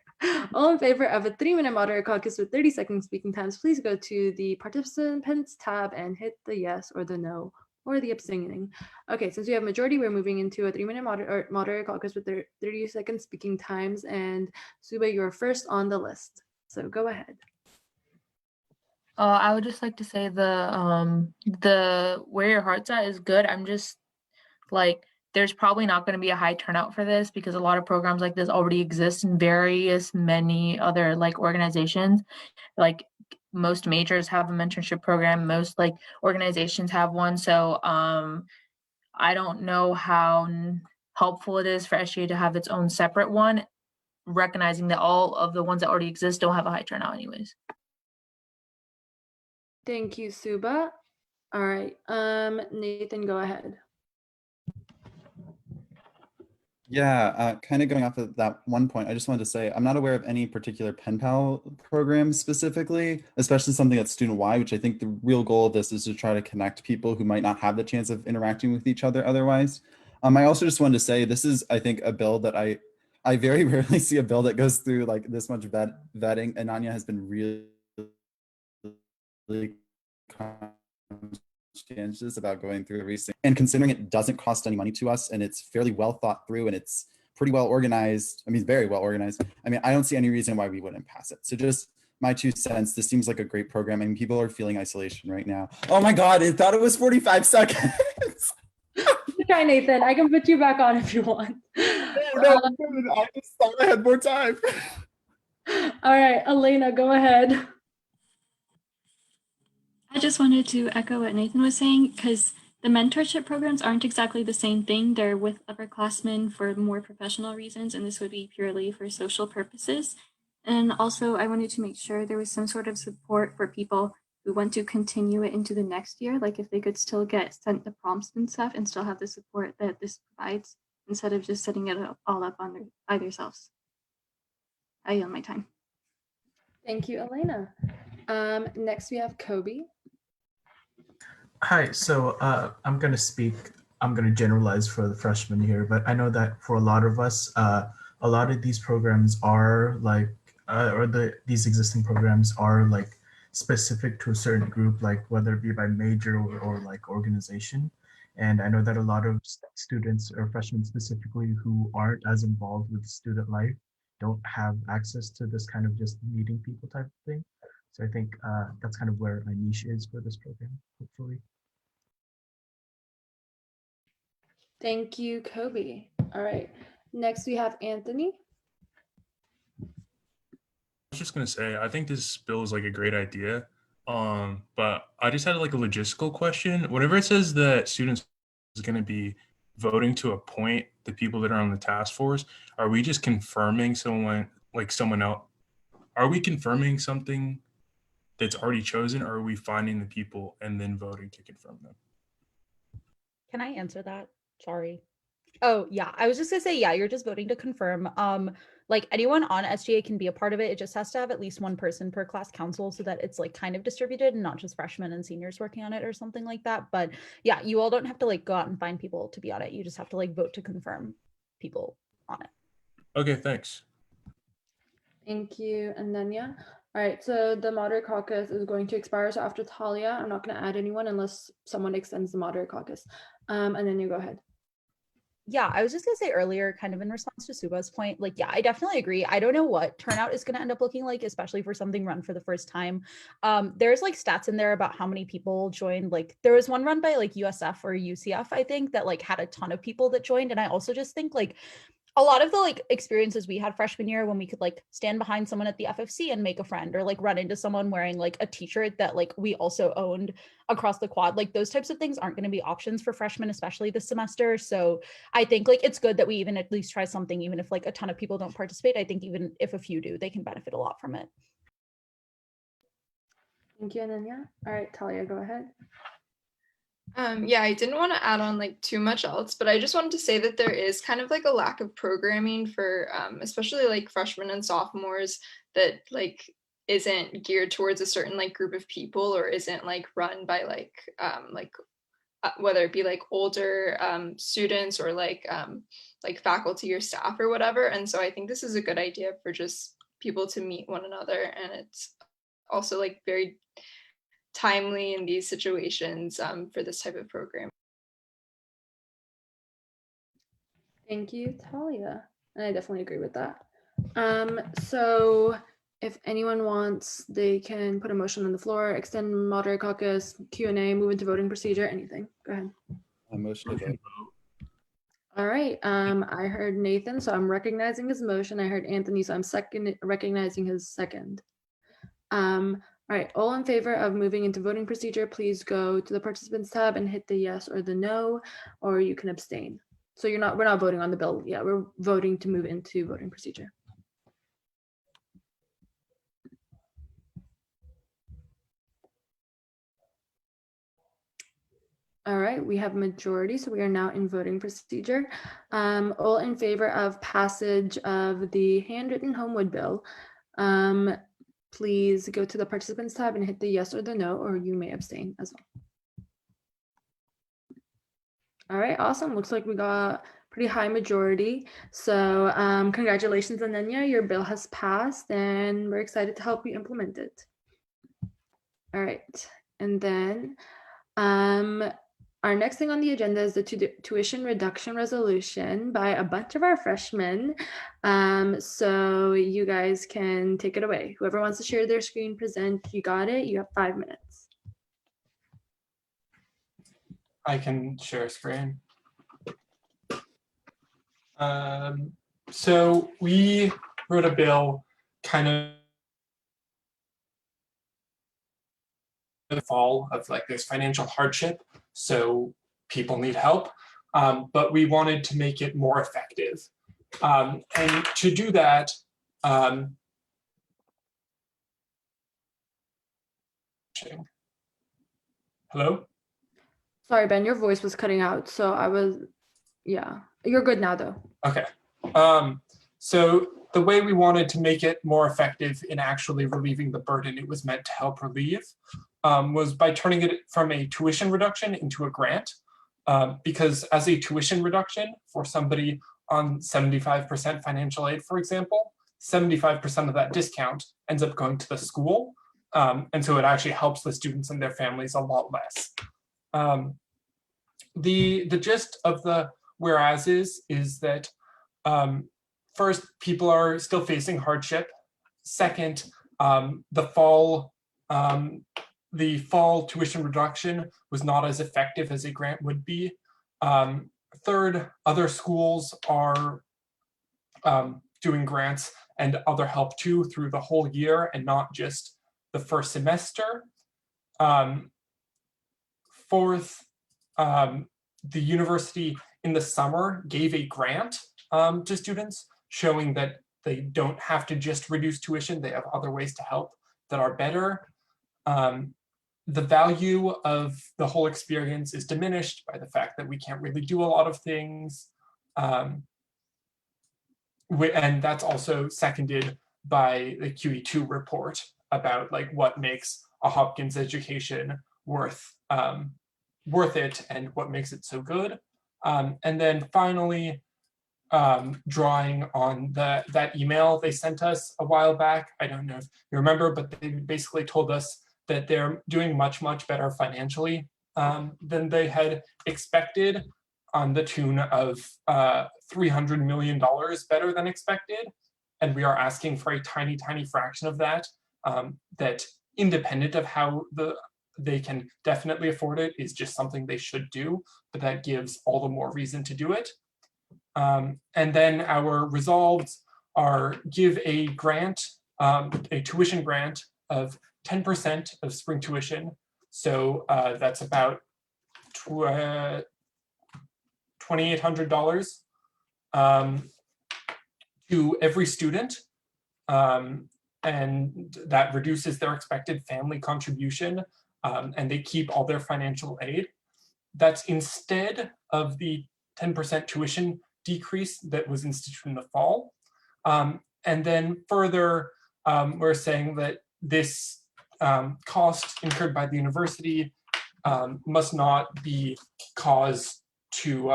D: All in favor of a 3-minute moderator caucus with 30-second speaking times, please go to the participants tab and hit the yes or the no or the abstaining. Okay, since we have majority, we're moving into a 3-minute moderator caucus with 30-second speaking times. And Suba, you're first on the list. So go ahead.
Q: I would just like to say the Where Your Heart's At is good. I'm just like, there's probably not going to be a high turnout for this because a lot of programs like this already exist in many other like organizations. Like most majors have a mentorship program, most like organizations have one. So I don't know how helpful it is for SGA to have its own separate one, recognizing that all of the ones that already exist don't have a high turnout anyways.
D: Thank you, Suba. All right, Nathan, go ahead.
L: Yeah, kind of going off of that one point, I just wanted to say I'm not aware of any particular pen pal program specifically, especially something that's student-wide, which I think the real goal of this is to try to connect people who might not have the chance of interacting with each other otherwise. I also just wanted to say this is, I think, a bill that I very rarely see a bill that goes through like this much vetting, and Anya has been really conscientious about going through everything. And considering it doesn't cost any money to us and it's fairly well thought through and it's pretty well organized, I mean, very well organized. I mean, I don't see any reason why we wouldn't pass it. So just my 2 cents, this seems like a great program and people are feeling isolation right now. Oh my God, I thought it was 45 seconds.
D: Try, Nathan. I can put you back on if you want.
L: No, I just thought I had more time.
D: All right, Elena, go ahead.
U: I just wanted to echo what Nathan was saying, because the mentorship programs aren't exactly the same thing. They're with upperclassmen for more professional reasons, and this would be purely for social purposes. And also, I wanted to make sure there was some sort of support for people who want to continue it into the next year, like if they could still get sent the prompts and stuff and still have the support that this provides, instead of just setting it all up on by themselves. I yield my time.
D: Thank you, Elena. Next we have Kobe.
K: Hi, so I'm going to generalize for the freshmen here, but I know that for a lot of us, a lot of these programs are like, these existing programs are like specific to a certain group, like whether it be by major or like organization. And I know that a lot of students or freshmen specifically who aren't as involved with student life don't have access to this kind of just meeting people type of thing. So I think that's kind of where my niche is for this program, hopefully.
D: Thank you, Kobe. All right, next we have Anthony.
I: I was just gonna say, I think this bill is like a great idea. But I just had like a logistical question. Whenever it says that students is gonna be voting to appoint the people that are on the task force, are we just confirming someone else? Are we confirming something that's already chosen, or are we finding the people and then voting to confirm them?
J: Can I answer that? Sorry. Oh, yeah. I was just gonna say, yeah, you're just voting to confirm. Like anyone on SGA can be a part of it. It just has to have at least one person per class council so that it's like kind of distributed and not just freshmen and seniors working on it or something like that. But yeah, you all don't have to like go out and find people to be on it. You just have to like vote to confirm people on it.
I: Okay, thanks.
D: Thank you, Ananya. All right, so the moderator caucus is going to expire. So after Talia, I'm not going to add anyone unless someone extends the moderator caucus. And then you go ahead.
J: Yeah, I was just gonna say earlier, kind of in response to Suba's point, like, yeah, I definitely agree. I don't know what turnout is gonna end up looking like, especially for something run for the first time. There's like stats in there about how many people joined. Like there was one run by like USF or UCF, I think, that like had a ton of people that joined. And I also just think like a lot of the like experiences we had freshman year when we could like stand behind someone at the FFC and make a friend, or like run into someone wearing like a t-shirt that like we also owned across the quad, like those types of things aren't going to be options for freshmen, especially this semester. So I think like it's good that we even at least try something, even if like a ton of people don't participate. I think even if a few do, they can benefit a lot from it.
D: Thank you, Ananya. All right, Talia, go ahead.
M: Yeah, I didn't want to add on like too much else, but I just wanted to say that there is kind of like a lack of programming for especially like freshmen and sophomores that like isn't geared towards a certain like group of people, or isn't like run by like whether it be like older students or like faculty or staff or whatever. And so I think this is a good idea for just people to meet one another, and it's also like very timely in these situations for this type of program.
D: Thank you, Talia. And I definitely agree with that. So if anyone wants, they can put a motion on the floor, extend moderate caucus, Q&A, move into voting procedure, anything. Go ahead.
L: A motion to vote.
D: All right. I heard Nathan, so I'm recognizing his motion. I heard Anthony, so I'm recognizing his second. All right. All in favor of moving into voting procedure, please go to the participants tab and hit the yes or the no, or you can abstain. So we're not voting on the bill yet. We're voting to move into voting procedure. All right, we have majority, so we are now in voting procedure. All in favor of passage of the handwritten Homewood bill, please go to the participants tab and hit the yes or the no, or you may abstain as well. All right, awesome. Looks like we got pretty high majority. So congratulations, Ananya, your bill has passed and we're excited to help you implement it. All right, and then our next thing on the agenda is the tuition reduction resolution by a bunch of our freshmen. So you guys can take it away. Whoever wants to share their screen, present, you got it. You have 5 minutes.
O: I can share a screen. So we wrote a bill kind of the fall of like there's financial hardship, so people need help, but we wanted to make it more effective. And to do that, hello?
D: Sorry, Ben, your voice was cutting out. So yeah, you're good now though.
O: Okay. So the way we wanted to make it more effective in actually relieving the burden it was meant to help relieve was by turning it from a tuition reduction into a grant. Because as a tuition reduction for somebody on 75% financial aid, for example, 75% of that discount ends up going to the school. And so it actually helps the students and their families a lot less. The gist of the whereases is that first, people are still facing hardship. Second, the fall tuition reduction was not as effective as a grant would be. Third, other schools are doing grants and other help too through the whole year and not just the first semester. Fourth, the university in the summer gave a grant to students showing that they don't have to just reduce tuition, they have other ways to help that are better. The value of the whole experience is diminished by the fact that we can't really do a lot of things. And that's also seconded by the QE2 report about like what makes a Hopkins education worth it and what makes it so good. And then finally, drawing on that email they sent us a while back. I don't know if you remember, but they basically told us that they're doing much, much better financially than they had expected, on the tune of $300 million better than expected. And we are asking for a tiny, tiny fraction of that, that independent of how they can definitely afford it is just something they should do, but that gives all the more reason to do it. And then our resolves are give a grant, a tuition grant of 10% of spring tuition. So that's about $2,800 to every student. And that reduces their expected family contribution, and they keep all their financial aid. That's instead of the 10% tuition decrease that was instituted in the fall. And then further, we're saying that this cost incurred by the university must not be cause to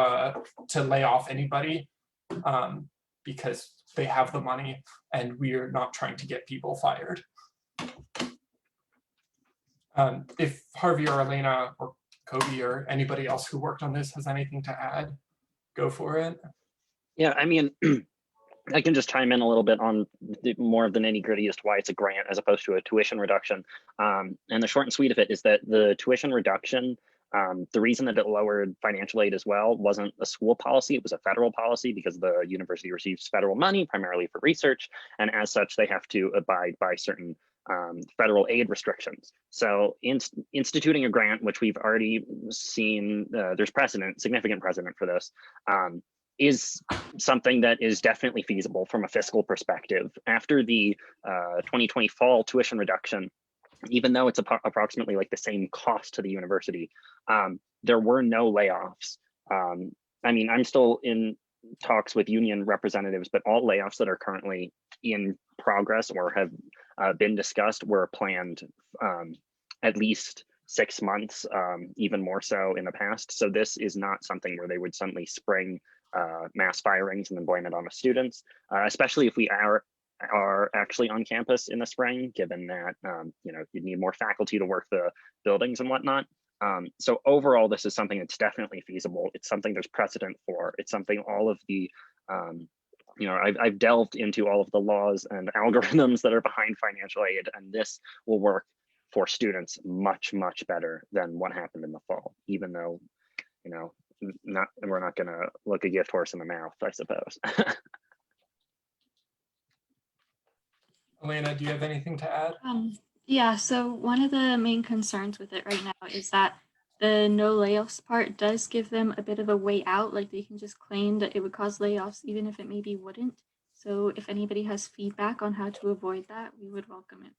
O: lay off anybody, because they have the money and we are not trying to get people fired. If Harvey or Elena or Kobe or anybody else who worked on this has anything to add, go for it.
G: Yeah, I mean, I can just chime in a little bit on more of the nitty gritty as to why it's a grant as opposed to a tuition reduction. And the short and sweet of it is that the tuition reduction, the reason that it lowered financial aid as well wasn't a school policy, it was a federal policy because the university receives federal money primarily for research. And as such, they have to abide by certain federal aid restrictions. So instituting a grant, which we've already seen, there's precedent, significant precedent for this, is something that is definitely feasible from a fiscal perspective. After the 2020 fall tuition reduction, even though it's approximately like the same cost to the university, there were no layoffs. I mean, I'm still in talks with union representatives, but all layoffs that are currently in progress or have been discussed were planned at least 6 months, even more so in the past. So this is not something where they would suddenly spring mass firings and then blame it on the students, especially if we are actually on campus in the spring, given that you know, you'd need more faculty to work the buildings and whatnot. So overall, this is something that's definitely feasible. It's something there's precedent for. It's something all of the, you know, I've delved into all of the laws and algorithms that are behind financial aid, and this will work for students much, much better than what happened in the fall, even though, you know, we're not going to look a gift horse in the mouth, I suppose.
O: Elena, do you have anything to add?
U: Yeah, so one of the main concerns with it right now is that the no layoffs part does give them a bit of a way out. Like they can just claim that it would cause layoffs, even if it maybe wouldn't. So if anybody has feedback on how to avoid that, we would welcome it.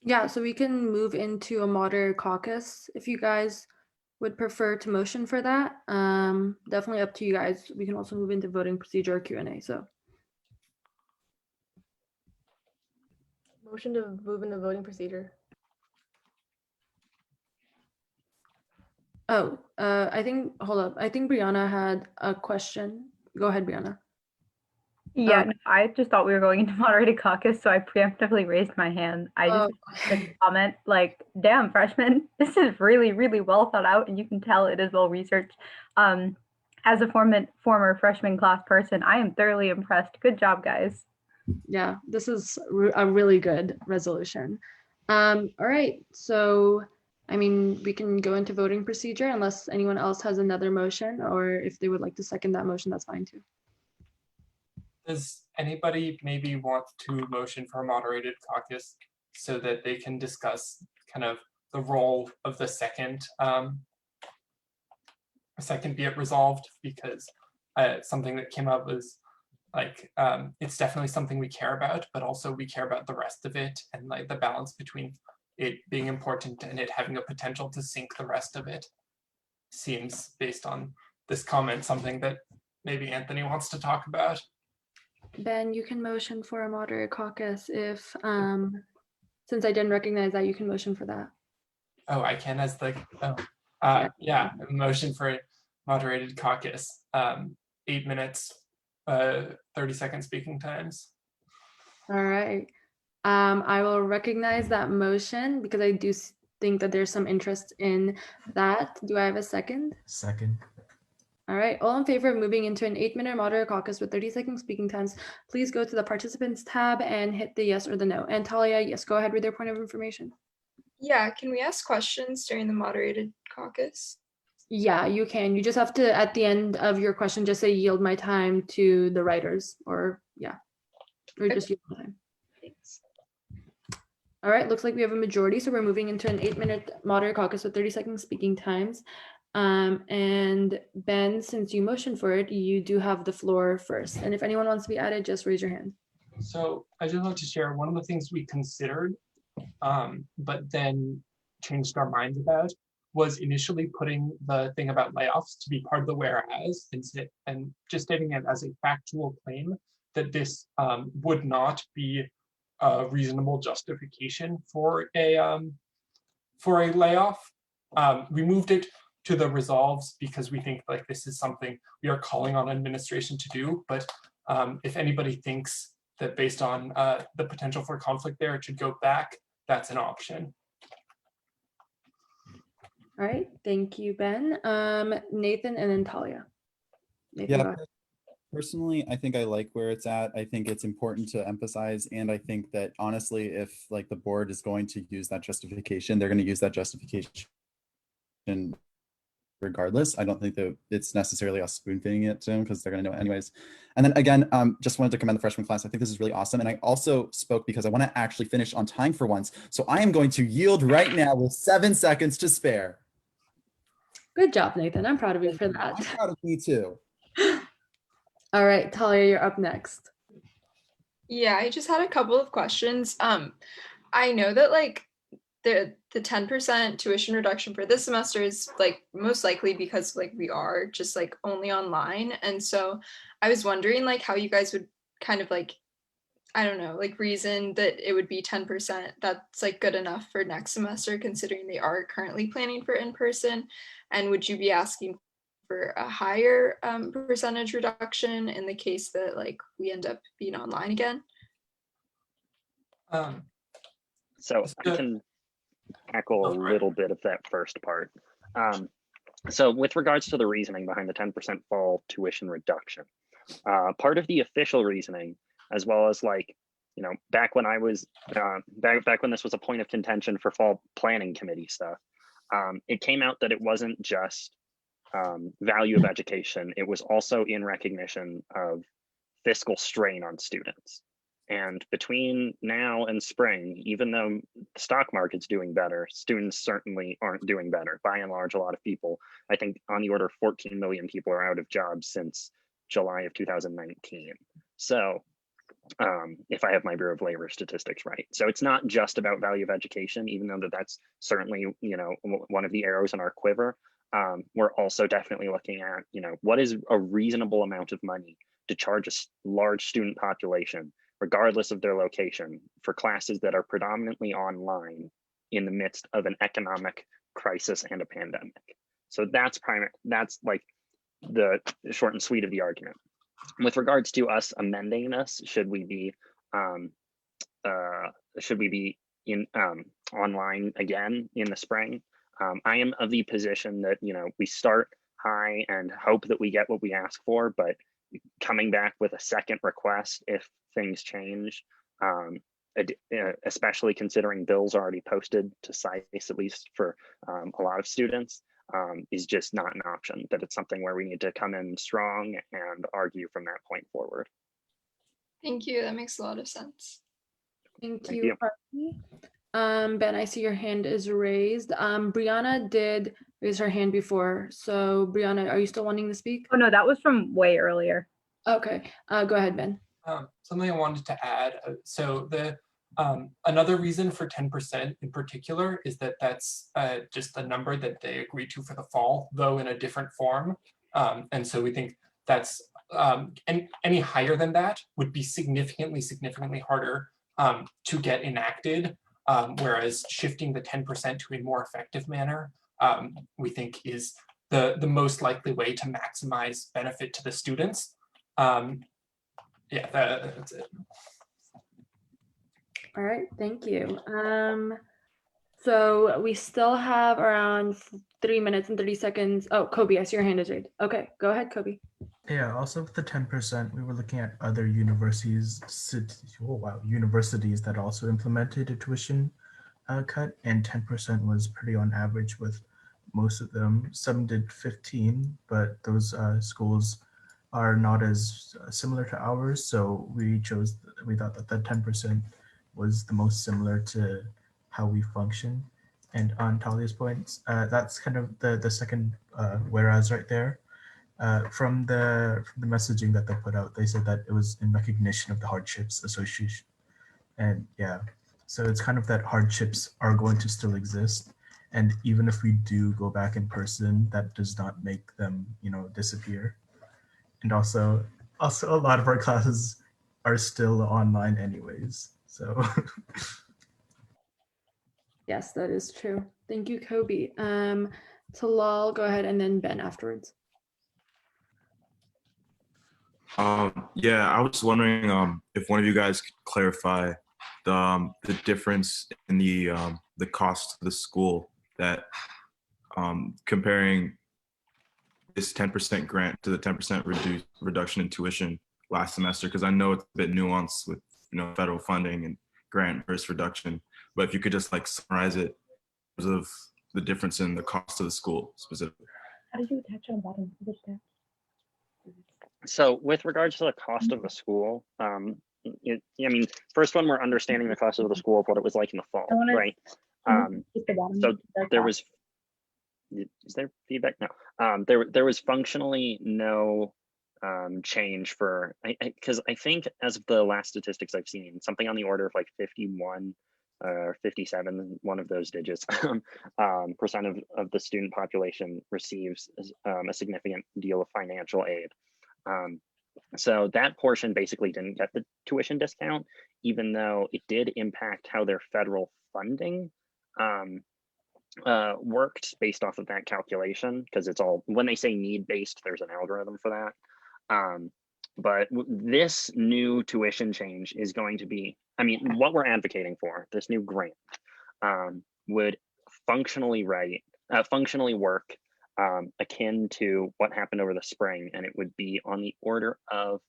D: Yeah, so we can move into a moderator caucus if you guys would prefer to motion for that. Definitely up to you guys. We can also move into voting procedure or Q&A. So
P: Motion to move into voting procedure.
D: I think, hold up. I think Brianna had a question. Go ahead, Brianna.
A: Yeah, no, I just thought we were going into moderated caucus, so I preemptively raised my hand. I just wanted to comment, like, damn, freshmen, this is really, really well thought out, and you can tell it is well researched. As a former freshman class person, I am thoroughly impressed. Good job, guys.
D: Yeah, this is a really good resolution. All right, so I mean, we can go into voting procedure unless anyone else has another motion, or if they would like to second that motion, that's fine too.
O: Does anybody maybe want to motion for a moderated caucus so that they can discuss kind of the role of the second be it resolved? Because something that came up was like, it's definitely something we care about, but also we care about the rest of it, and like the balance between it being important and it having a potential to sink the rest of it seems, based on this comment, something that maybe Anthony wants to talk about.
D: Ben, you can motion for a moderated caucus if, since I didn't recognize that, you can motion for that.
O: Oh, I can as the, yeah, motion for a moderated caucus, 8 minutes, 30-second speaking times.
D: All right. I will recognize that motion because I do think that there's some interest in that. Do I have a second?
K: Second.
D: All right, all in favor of moving into an 8-minute moderated caucus with 30-second speaking times, please go to the participants tab and hit the yes or the no. And Talia, yes, go ahead with your point of information.
M: Yeah, can we ask questions during the moderated caucus?
D: Yeah, you can. You just have to, at the end of your question, just say yield my time to the writers, or yeah, or just yield my time.
M: Thanks.
D: All right, looks like we have a majority, so we're moving into an 8-minute moderated caucus with 30-second speaking times. And Ben, since you motioned for it, you do have the floor first. And if anyone wants to be added, just raise your hand.
O: So I just want to share one of the things we considered, but then changed our minds about, was initially putting the thing about layoffs to be part of the whereas, and just stating it as a factual claim that this would not be a reasonable justification for a layoff. We moved it to the resolves because we think like this is something we are calling on administration to do. But if anybody thinks that based on the potential for conflict there, it should go back, that's an option.
D: All right, thank you, Ben. Nathan and then Talia. Nathan, go
L: Yeah,
D: ahead.
L: personally, I think I like where it's at. I think it's important to emphasize, and I think that honestly, if like the board is going to use that justification, they're going to use that justification regardless. I don't think that it's necessarily us spoon feeding it to them because they're going to know it anyways. And then again, just wanted to commend the freshman class. I think this is really awesome. And I also spoke because I want to actually finish on time for once. So I am going to yield right now with 7 seconds to spare.
D: Good job, Nathan. I'm proud of you for that.
L: I'm proud of me too.
D: All right, Talia, you're up next.
M: Yeah, I just had a couple of questions. I know that like the 10% tuition reduction for this semester is like most likely because like we are just like only online. And so I was wondering like how you guys would kind of like, I don't know, like reason that it would be 10%. That's like good enough for next semester considering they are currently planning for in-person. And would you be asking for a higher percentage reduction in the case that like we end up being online again?
G: So I can tackle a little bit of that first part. So with regards to the reasoning behind the 10% fall tuition reduction, part of the official reasoning, as well as like, you know, back when I was, back when this was a point of contention for fall planning committee stuff, it came out that it wasn't just value of education, it was also in recognition of fiscal strain on students. And between now and spring, even though the stock market's doing better, students certainly aren't doing better. By and large, a lot of people, I think on the order of 14 million people are out of jobs since July of 2019. So if I have my Bureau of Labor statistics right. So it's not just about value of education, even though that's certainly, you know, one of the arrows in our quiver. We're also definitely looking at, you know, what is a reasonable amount of money to charge a large student population, regardless of their location, for classes that are predominantly online in the midst of an economic crisis and a pandemic. So that's like the short and sweet of the argument. With regards to us amending this, should we be in online again in the spring? I am of the position that, you know, we start high and hope that we get what we ask for, but coming back with a second request if things change, especially considering bills already posted to SICE, at least for a lot of students, is just not an option. That it's something where we need to come in strong and argue from that point forward.
M: Thank you. That makes a lot of sense.
D: Thank you, Harvey. Ben, I see your hand is raised. Brianna did raise her hand before. So Brianna, are you still wanting to speak?
A: Oh no, that was from way earlier.
D: Okay, go ahead, Ben.
O: Something I wanted to add. So the another reason for 10% in particular is that that's just a number that they agreed to for the fall, though in a different form. And so we think that's any higher than that would be significantly harder to get enacted. Whereas shifting the 10% to a more effective manner, we think is the most likely way to maximize benefit to the students. Yeah, that's it.
D: All right, thank you. So we still have around 3 minutes and 30 seconds. Oh, Kobe, I see your hand is raised. Okay, go ahead, Kobe.
K: Yeah, also with the 10%, we were looking at other universities, universities that also implemented a tuition cut, and 10% was pretty on average with most of them. Some did 15, but those schools are not as similar to ours, so we thought that 10% was the most similar to how we function. And on Talia's points, that's kind of the second whereas right there. From the messaging that they put out, they said that it was in recognition of the hardships association. And yeah, so it's kind of that hardships are going to still exist. And even if we do go back in person, that does not make them, you know, disappear. And also a lot of our classes are still online anyways. So
D: yes, that is true. Thank you, Kobe. Talal, go ahead, and then Ben afterwards.
N: Yeah, I was wondering if one of you guys could clarify the difference in the cost of the school, that comparing this 10% grant to the 10% reduction in tuition last semester, because I know it's a bit nuanced with federal funding and grant versus reduction, but if you could just like summarize it in terms of the difference in the cost of the school specifically.
A: How did you attach on bottom of the tab?
G: So with regards to the cost of the school, I mean, first one, we're understanding the cost of the school of what it was like in the fall, right? So there was, is there feedback? No, there was functionally no change for, because I think as of the last statistics I've seen, something on the order of like 51 or 57, one of those digits, percent of the student population receives a significant deal of financial aid. So that portion basically didn't get the tuition discount, even though it did impact how their federal funding worked based off of that calculation, because it's all, when they say need-based, there's an algorithm for that. But this new tuition change is going to be, I mean, what we're advocating for, this new grant, would functionally work akin to what happened over the spring, and it would be on the order of,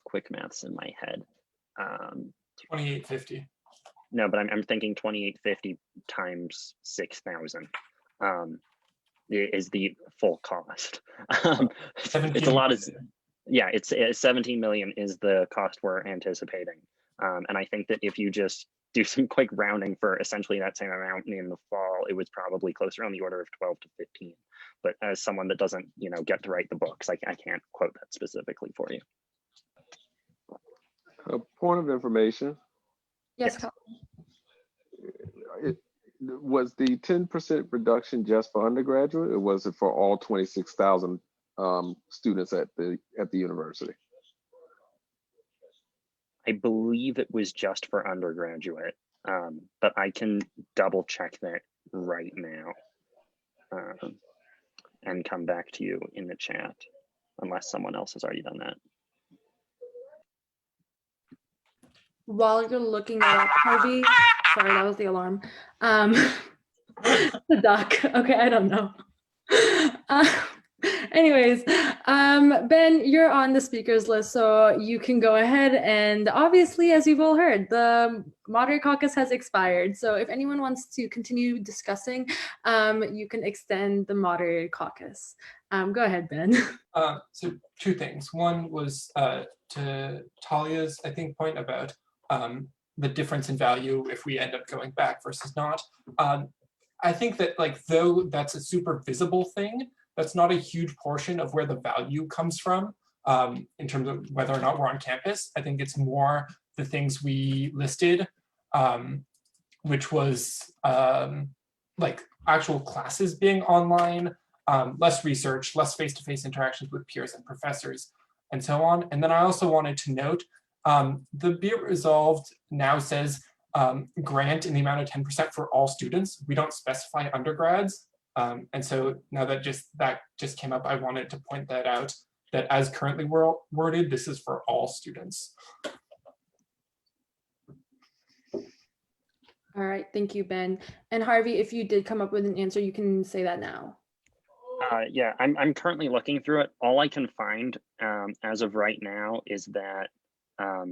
G: quick maths in my head,
O: 2850.
G: No, but I'm thinking 2850 times 6,000 is the full cost. It's a lot of, yeah, it's 17 million is the cost we're anticipating. And I think that if you just do some quick rounding for essentially that same amount in the fall, it was probably closer on the order of 12 to 15. But as someone that doesn't, get to write the books, I can't quote that specifically for you.
E: A point of information.
D: Yes.
E: Was the 10% reduction just for undergraduate, or was it for all 26,000 students at the university?
G: I believe it was just for undergraduate, but I can double check that right now and come back to you in the chat, unless someone else has already done that.
D: While you're looking at up, Harvey, sorry, that was the alarm. The duck. Okay, I don't know. Anyways, Ben, you're on the speakers list, so you can go ahead. And obviously, as you've all heard, the moderate caucus has expired. So if anyone wants to continue discussing, you can extend the moderate caucus. Go ahead, Ben.
O: So two things. One was to Talia's, I think, point about the difference in value if we end up going back versus not. I think that, like, though that's a super visible thing, that's not a huge portion of where the value comes from in terms of whether or not we're on campus. I think it's more the things we listed, which was like actual classes being online, less research, less face-to-face interactions with peers and professors, and so on. And then I also wanted to note, the Be It Resolved now says grant in the amount of 10% for all students. We don't specify undergrads. And so now that just came up, I wanted to point that out, that as currently worded, this is for all students.
D: All right, thank you, Ben. And Harvey, if you did come up with an answer, you can say that now.
G: Yeah, I'm currently looking through it. All I can find as of right now is that I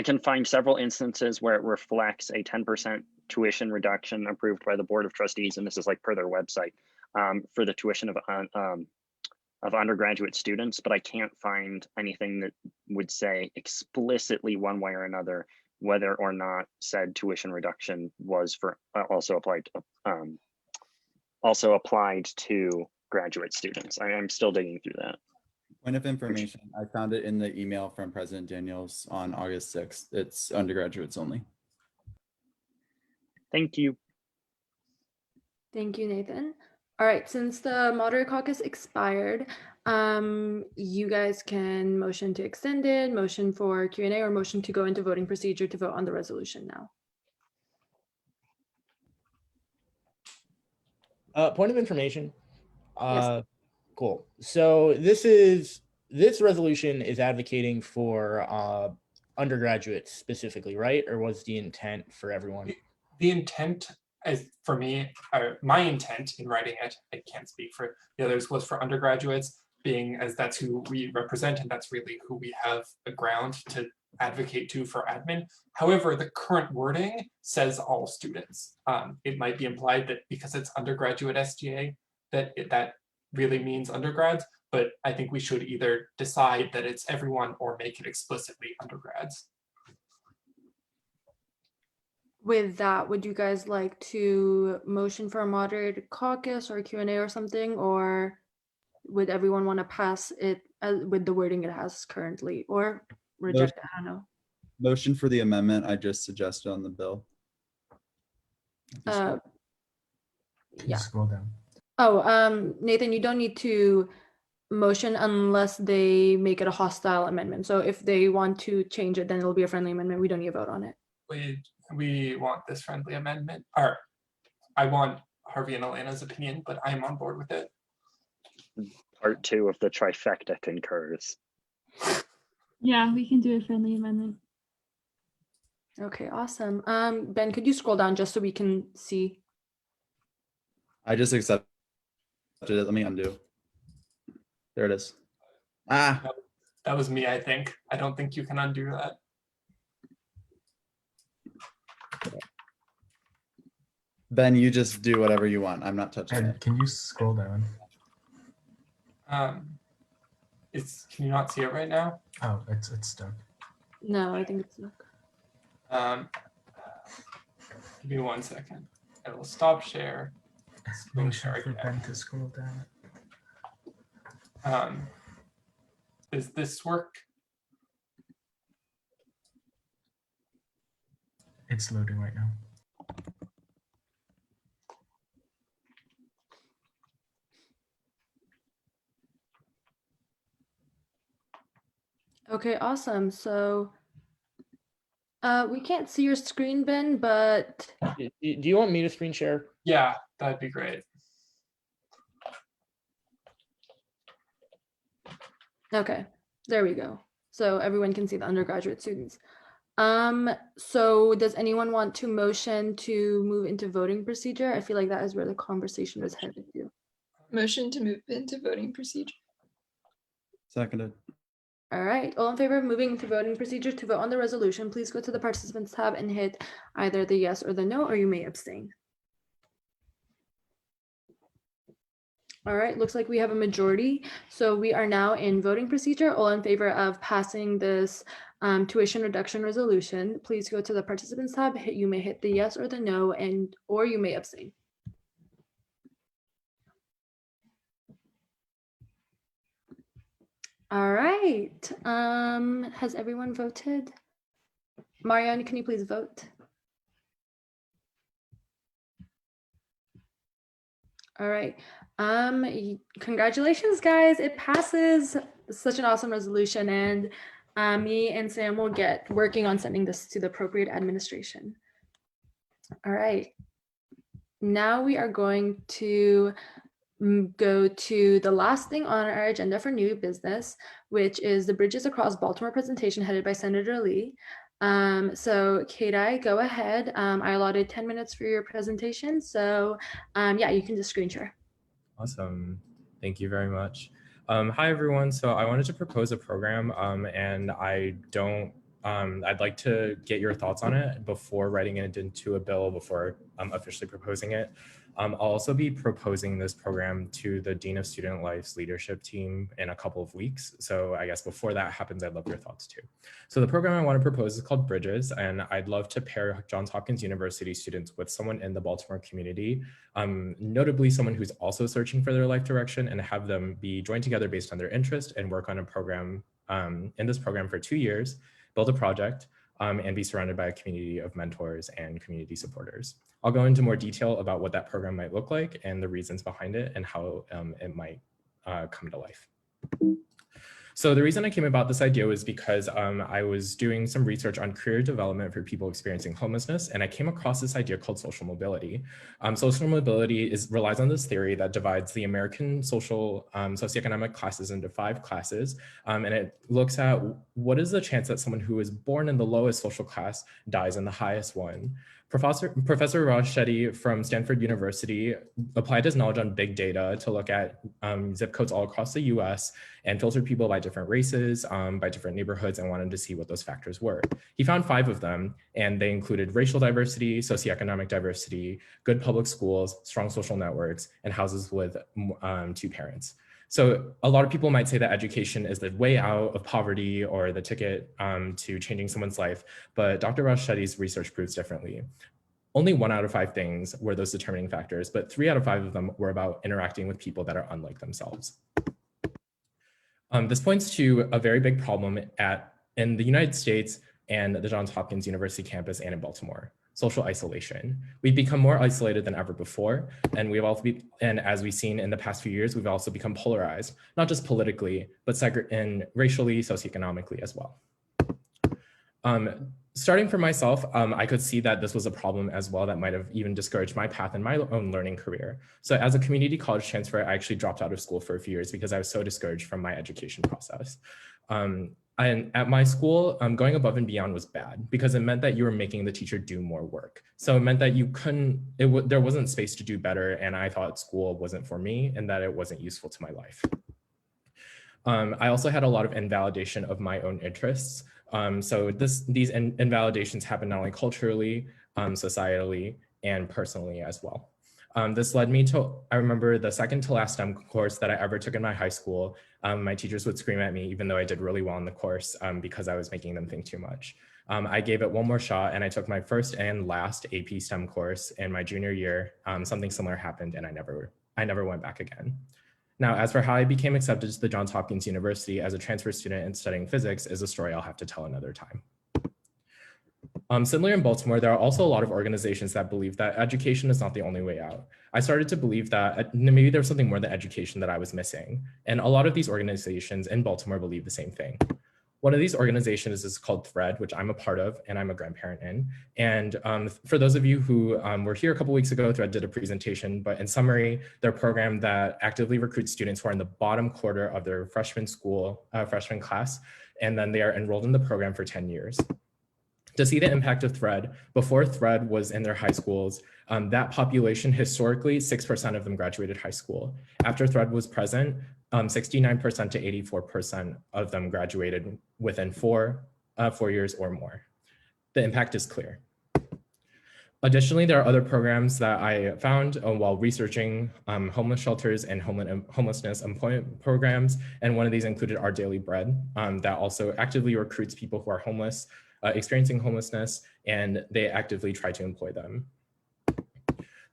G: can find several instances where it reflects a 10% tuition reduction approved by the Board of Trustees, and this is like per their website, for the tuition of undergraduate students, but I can't find anything that would say explicitly one way or another whether or not said tuition reduction was for also applied to graduate students. I'm still digging through that.
L: Point of information, I found it in the email from President Daniels on August 6th. It's undergraduates only.
G: Thank you.
D: Thank you, Nathan. All right, since the moderate caucus expired, you guys can motion to extend it, motion for Q&A, or motion to go into voting procedure to vote on the resolution now.
F: Point of information.
D: Yes.
F: Cool. So this resolution is advocating for undergraduates specifically, right? Or was the intent for everyone?
O: The intent, as for me, my intent in writing it, I can't speak for the others, was for undergraduates, being as that's who we represent and that's really who we have a ground to advocate to for admin. However, the current wording says all students. It might be implied that because it's undergraduate SGA, that really means undergrads, but I think we should either decide that it's everyone or make it explicitly undergrads.
D: With that, would you guys like to motion for a moderated caucus or Q&A or something, or would everyone want to pass it with the wording it has currently, or reject it? I don't know.
L: Motion for the amendment I just suggested on the bill.
K: Can you
D: Yeah.
K: scroll down?
D: Oh, Nathan, you don't need to motion unless they make it a hostile amendment. So if they want to change it, then it'll be a friendly amendment. We don't need to vote on it.
O: We want this friendly amendment, or I want Harvey and Elena's opinion, but I am on board with it.
G: Part 2 of the trifecta concurs.
U: Yeah, we can do a friendly amendment.
D: Okay, awesome. Ben, could you scroll down just so we can see?
L: I just accepted it. Let me undo. There it is. Ah,
O: That was me, I think. I don't think you can undo that.
L: Ben, you just do whatever you want. I'm not touching
K: And
L: it.
K: can you scroll down?
O: Can you not see it right now?
K: Oh, it's stuck.
D: No, I think it's not.
O: Give me 1 second. I will stop share. Screen
K: Make sure
O: share
K: for
O: again.
K: Ben to scroll down.
O: Does this work?
K: It's loading right now.
D: Okay, awesome. So we can't see your screen, Ben, but
F: Do you want me to screen share?
O: Yeah, that'd be great.
D: okay, there we go. So everyone can see the undergraduate students. So does anyone want to motion to move into voting procedure? I feel like that is where the conversation was headed to.
M: Motion to move into voting procedure.
L: Seconded.
D: All right, all in favor of moving into voting procedure to vote on the resolution, please go to the participants tab and hit either the yes or the no, or you may abstain. All right, looks like we have a majority. So we are now in voting procedure. All in favor of passing this tuition reduction resolution, please go to the participants tab. You may hit the yes or the no, or you may abstain. All right. Has everyone voted? Marianne, can you please vote? All right. Congratulations, guys. It passes. Such an awesome resolution, and me and Sam will get working on sending this to the appropriate administration. All right. Now we are going to go to the last thing on our agenda for new business, which is the Bridges Across Baltimore presentation headed by Senator Lee. So Kati, go ahead. I allotted 10 minutes for your presentation. So yeah, you can just screen share.
S: Awesome. Thank you very much. Hi, everyone. So I wanted to propose a program and I'd like to get your thoughts on it before writing it into a bill, before officially proposing it. I'll also be proposing this program to the Dean of Student Life's leadership team in a couple of weeks. So I guess before that happens, I'd love your thoughts too. So the program I want to propose is called Bridges, and I'd love to pair Johns Hopkins University students with someone in the Baltimore community, notably someone who's also searching for their life direction, and have them be joined together based on their interest and work on a program in this program for 2 years, build a project, and be surrounded by a community of mentors and community supporters. I'll go into more detail about what that program might look like and the reasons behind it and how it might come to life. So the reason I came about this idea was because I was doing some research on career development for people experiencing homelessness, and I came across this idea called social mobility. Social mobility relies on this theory that divides the American socioeconomic classes into 5 classes, and it looks at what is the chance that someone who is born in the lowest social class dies in the highest one. Professor Raj Shetty from Stanford University applied his knowledge on big data to look at zip codes all across the US and filtered people by different races, by different neighborhoods, and wanted to see what those factors were. He found 5 of them, and they included racial diversity, socioeconomic diversity, good public schools, strong social networks, and houses with 2 parents. So a lot of people might say that education is the way out of poverty or the ticket to changing someone's life, but Dr. Raj Shetty's research proves differently. Only 1 out of 5 things were those determining factors, but 3 out of 5 of them were about interacting with people that are unlike themselves. This points to a very big problem in the United States and the Johns Hopkins University campus and in Baltimore: social isolation. We've become more isolated than ever before, and as we've seen in the past few years, we've also become polarized, not just politically, but racially, socioeconomically as well. Starting for myself, I could see that this was a problem as well that might have even discouraged my path in my own learning career. So as a community college transfer, I actually dropped out of school for a few years because I was so discouraged from my education process. And at my school, going above and beyond was bad because it meant that you were making the teacher do more work. So it meant that you there wasn't space to do better, and I thought school wasn't for me and that it wasn't useful to my life. I also had a lot of invalidation of my own interests. So these invalidations happen not only culturally, societally, and personally as well. This led me to, I remember the second to last STEM course that I ever took in my high school. My teachers would scream at me even though I did really well in the course because I was making them think too much. I gave it one more shot and I took my first and last AP STEM course in my junior year. Something similar happened and I never went back again. Now, as for how I became accepted to the Johns Hopkins University as a transfer student and studying physics is a story I'll have to tell another time. Similar in Baltimore, there are also a lot of organizations that believe that education is not the only way out. I started to believe that maybe there was something more than education that I was missing. And a lot of these organizations in Baltimore believe the same thing. One of these organizations is called THREAD, which I'm a part of and I'm a grandparent in. And for those of you who were here a couple weeks ago, THREAD did a presentation, but in summary, they're a program that actively recruits students who are in the bottom quarter of their freshman class, and then they are enrolled in the program for 10 years. To see the impact of THREAD, before THREAD was in their high schools, that population, historically, 6% of them graduated high school. After THREAD was present, 69% to 84% of them graduated within 4 years or more. The impact is clear. Additionally, there are other programs that I found while researching homeless shelters and homelessness employment programs. And one of these included Our Daily Bread that also actively recruits people who are homeless, experiencing homelessness, and they actively try to employ them.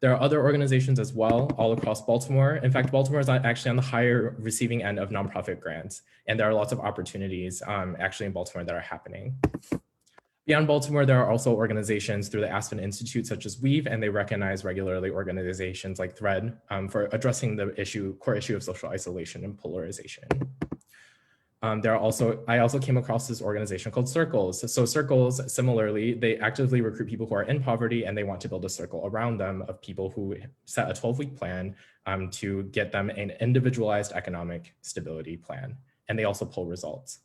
S: There are other organizations as well all across Baltimore. In fact, Baltimore is actually on the higher receiving end of nonprofit grants, and there are lots of opportunities actually in Baltimore that are happening. Beyond Baltimore, there are also organizations through the Aspen Institute such as Weave, and they recognize regularly organizations like THREAD for addressing the core issue of social isolation and polarization. I also came across this organization called Circles. So Circles, similarly, they actively recruit people who are in poverty and they want to build a circle around them of people who set a 12-week plan to get them an individualized economic stability plan. And they also pull results.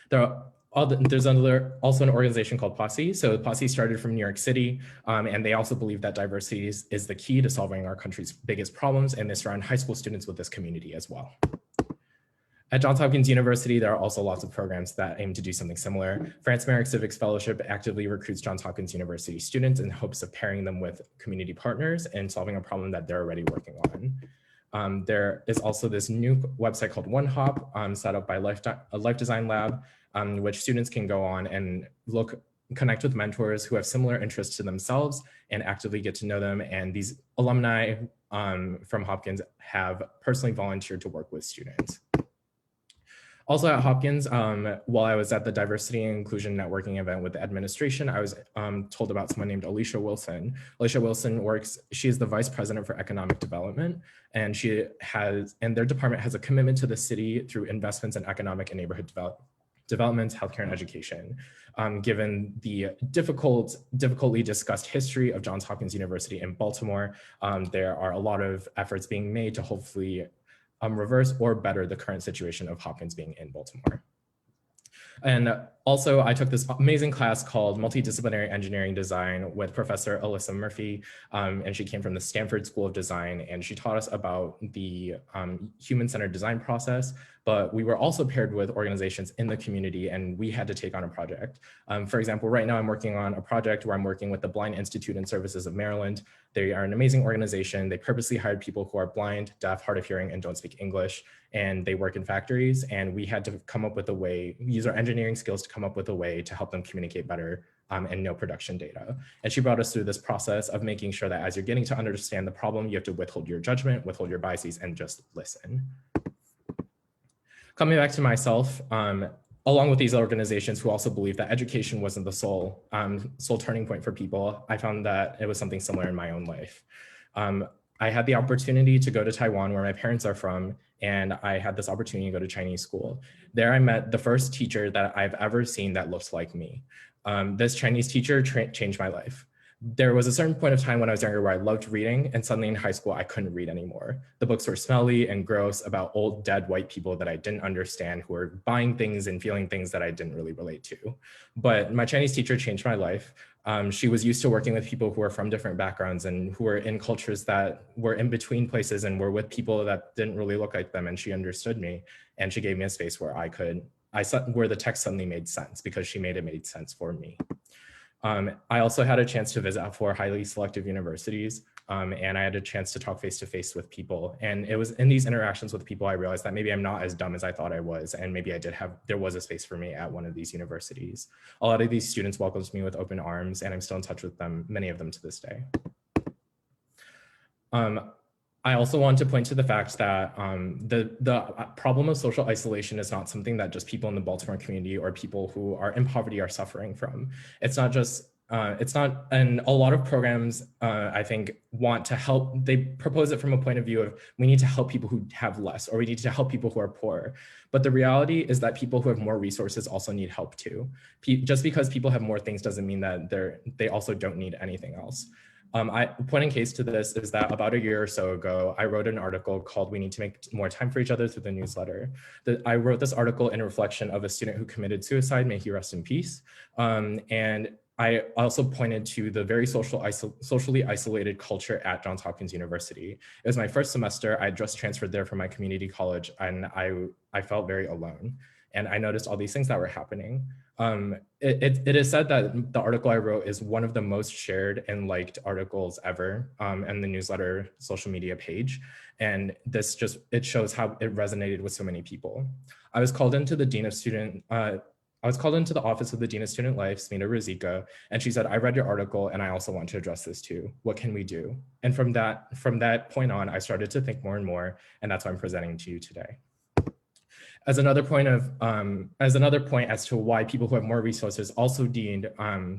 S: There's also an organization called Posse. So Posse started from New York City, and they also believe that diversity is the key to solving our country's biggest problems, and they surround high school students with this community as well. At Johns Hopkins University, there are also lots of programs that aim to do something similar. France Merrick Civics Fellowship actively recruits Johns Hopkins University students in hopes of pairing them with community partners and solving a problem that they're already working on. There is also this new website called OneHop set up by Life Design Lab, which students can go on and connect with mentors who have similar interests to themselves and actively get to know them. And these alumni from Hopkins have personally volunteered to work with students. Also at Hopkins, while I was at the Diversity and Inclusion Networking event with the administration, I was told about someone named Alicia Wilson. Alicia Wilson she is the Vice President for Economic Development, and their department has a commitment to the city through investments in economic and neighborhood development, healthcare, and education. Given the difficultly discussed history of Johns Hopkins University in Baltimore, there are a lot of efforts being made to hopefully reverse or better the current situation of Hopkins being in Baltimore. And also, I took this amazing class called Multidisciplinary Engineering Design with Professor Alyssa Murphy, and she came from the Stanford School of Design, and she taught us about the human-centered design process, but we were also paired with organizations in the community, and we had to take on a project. For example, right now I'm working on a project where I'm working with the Blind Institute and Services of Maryland. They are an amazing organization. They purposely hired people who are blind, deaf, hard of hearing, and don't speak English, and they work in factories, and we had to come up with a way, use our engineering skills to come up with a way to help them communicate better and know production data. And she brought us through this process of making sure that as you're getting to understand the problem, you have to withhold your judgment, withhold your biases, and just listen. Coming back to myself, along with these organizations who also believe that education wasn't the sole turning point for people, I found that it was something similar in my own life. I had the opportunity to go to Taiwan, where my parents are from, and I had this opportunity to go to Chinese school. There I met the first teacher that I've ever seen that looked like me. This Chinese teacher changed my life. There was a certain point of time when I was younger where I loved reading, and suddenly in high school, I couldn't read anymore. The books were smelly and gross about old, dead white people that I didn't understand, who were buying things and feeling things that I didn't really relate to. But my Chinese teacher changed my life. She was used to working with people who were from different backgrounds and who were in cultures that were in between places and were with people that didn't really look like them. And she understood me, and she gave me a space where where the text suddenly made sense because she made sense for me. I also had a chance to visit 4 highly selective universities, and I had a chance to talk face-to-face with people. And it was in these interactions with people I realized that maybe I'm not as dumb as I thought I was, and maybe there was a space for me at one of these universities. A lot of these students welcomed me with open arms, and I'm still in touch with them, many of them to this day. I also want to point to the fact that the problem of social isolation is not something that just people in the Baltimore community or people who are in poverty are suffering from. It's not just, and a lot of programs I think want to help, they propose it from a point of view of we need to help people who have less, or we need to help people who are poor. But the reality is that people who have more resources also need help too. Just because people have more things doesn't mean that they also don't need anything else. Point in case to this is that about a year or so ago, I wrote an article called "We Need to Make More Time for Each Other" through the newsletter. I wrote this article in reflection of a student who committed suicide, may he rest in peace. And I also pointed to the very socially isolated culture at Johns Hopkins University. It was my first semester. I had just transferred there from my community college, and I felt very alone. And I noticed all these things that were happening. It is said that the article I wrote is one of the most shared and liked articles ever in the newsletter social media page. And it shows how it resonated with so many people. I was called into the office of the Dean of Student Life, Smita Rizika, and she said, "I read your article and I also want to address this too. What can we do?" And from that point on, I started to think more and more, and that's why I'm presenting to you today. As another point as to why people who have more resources also need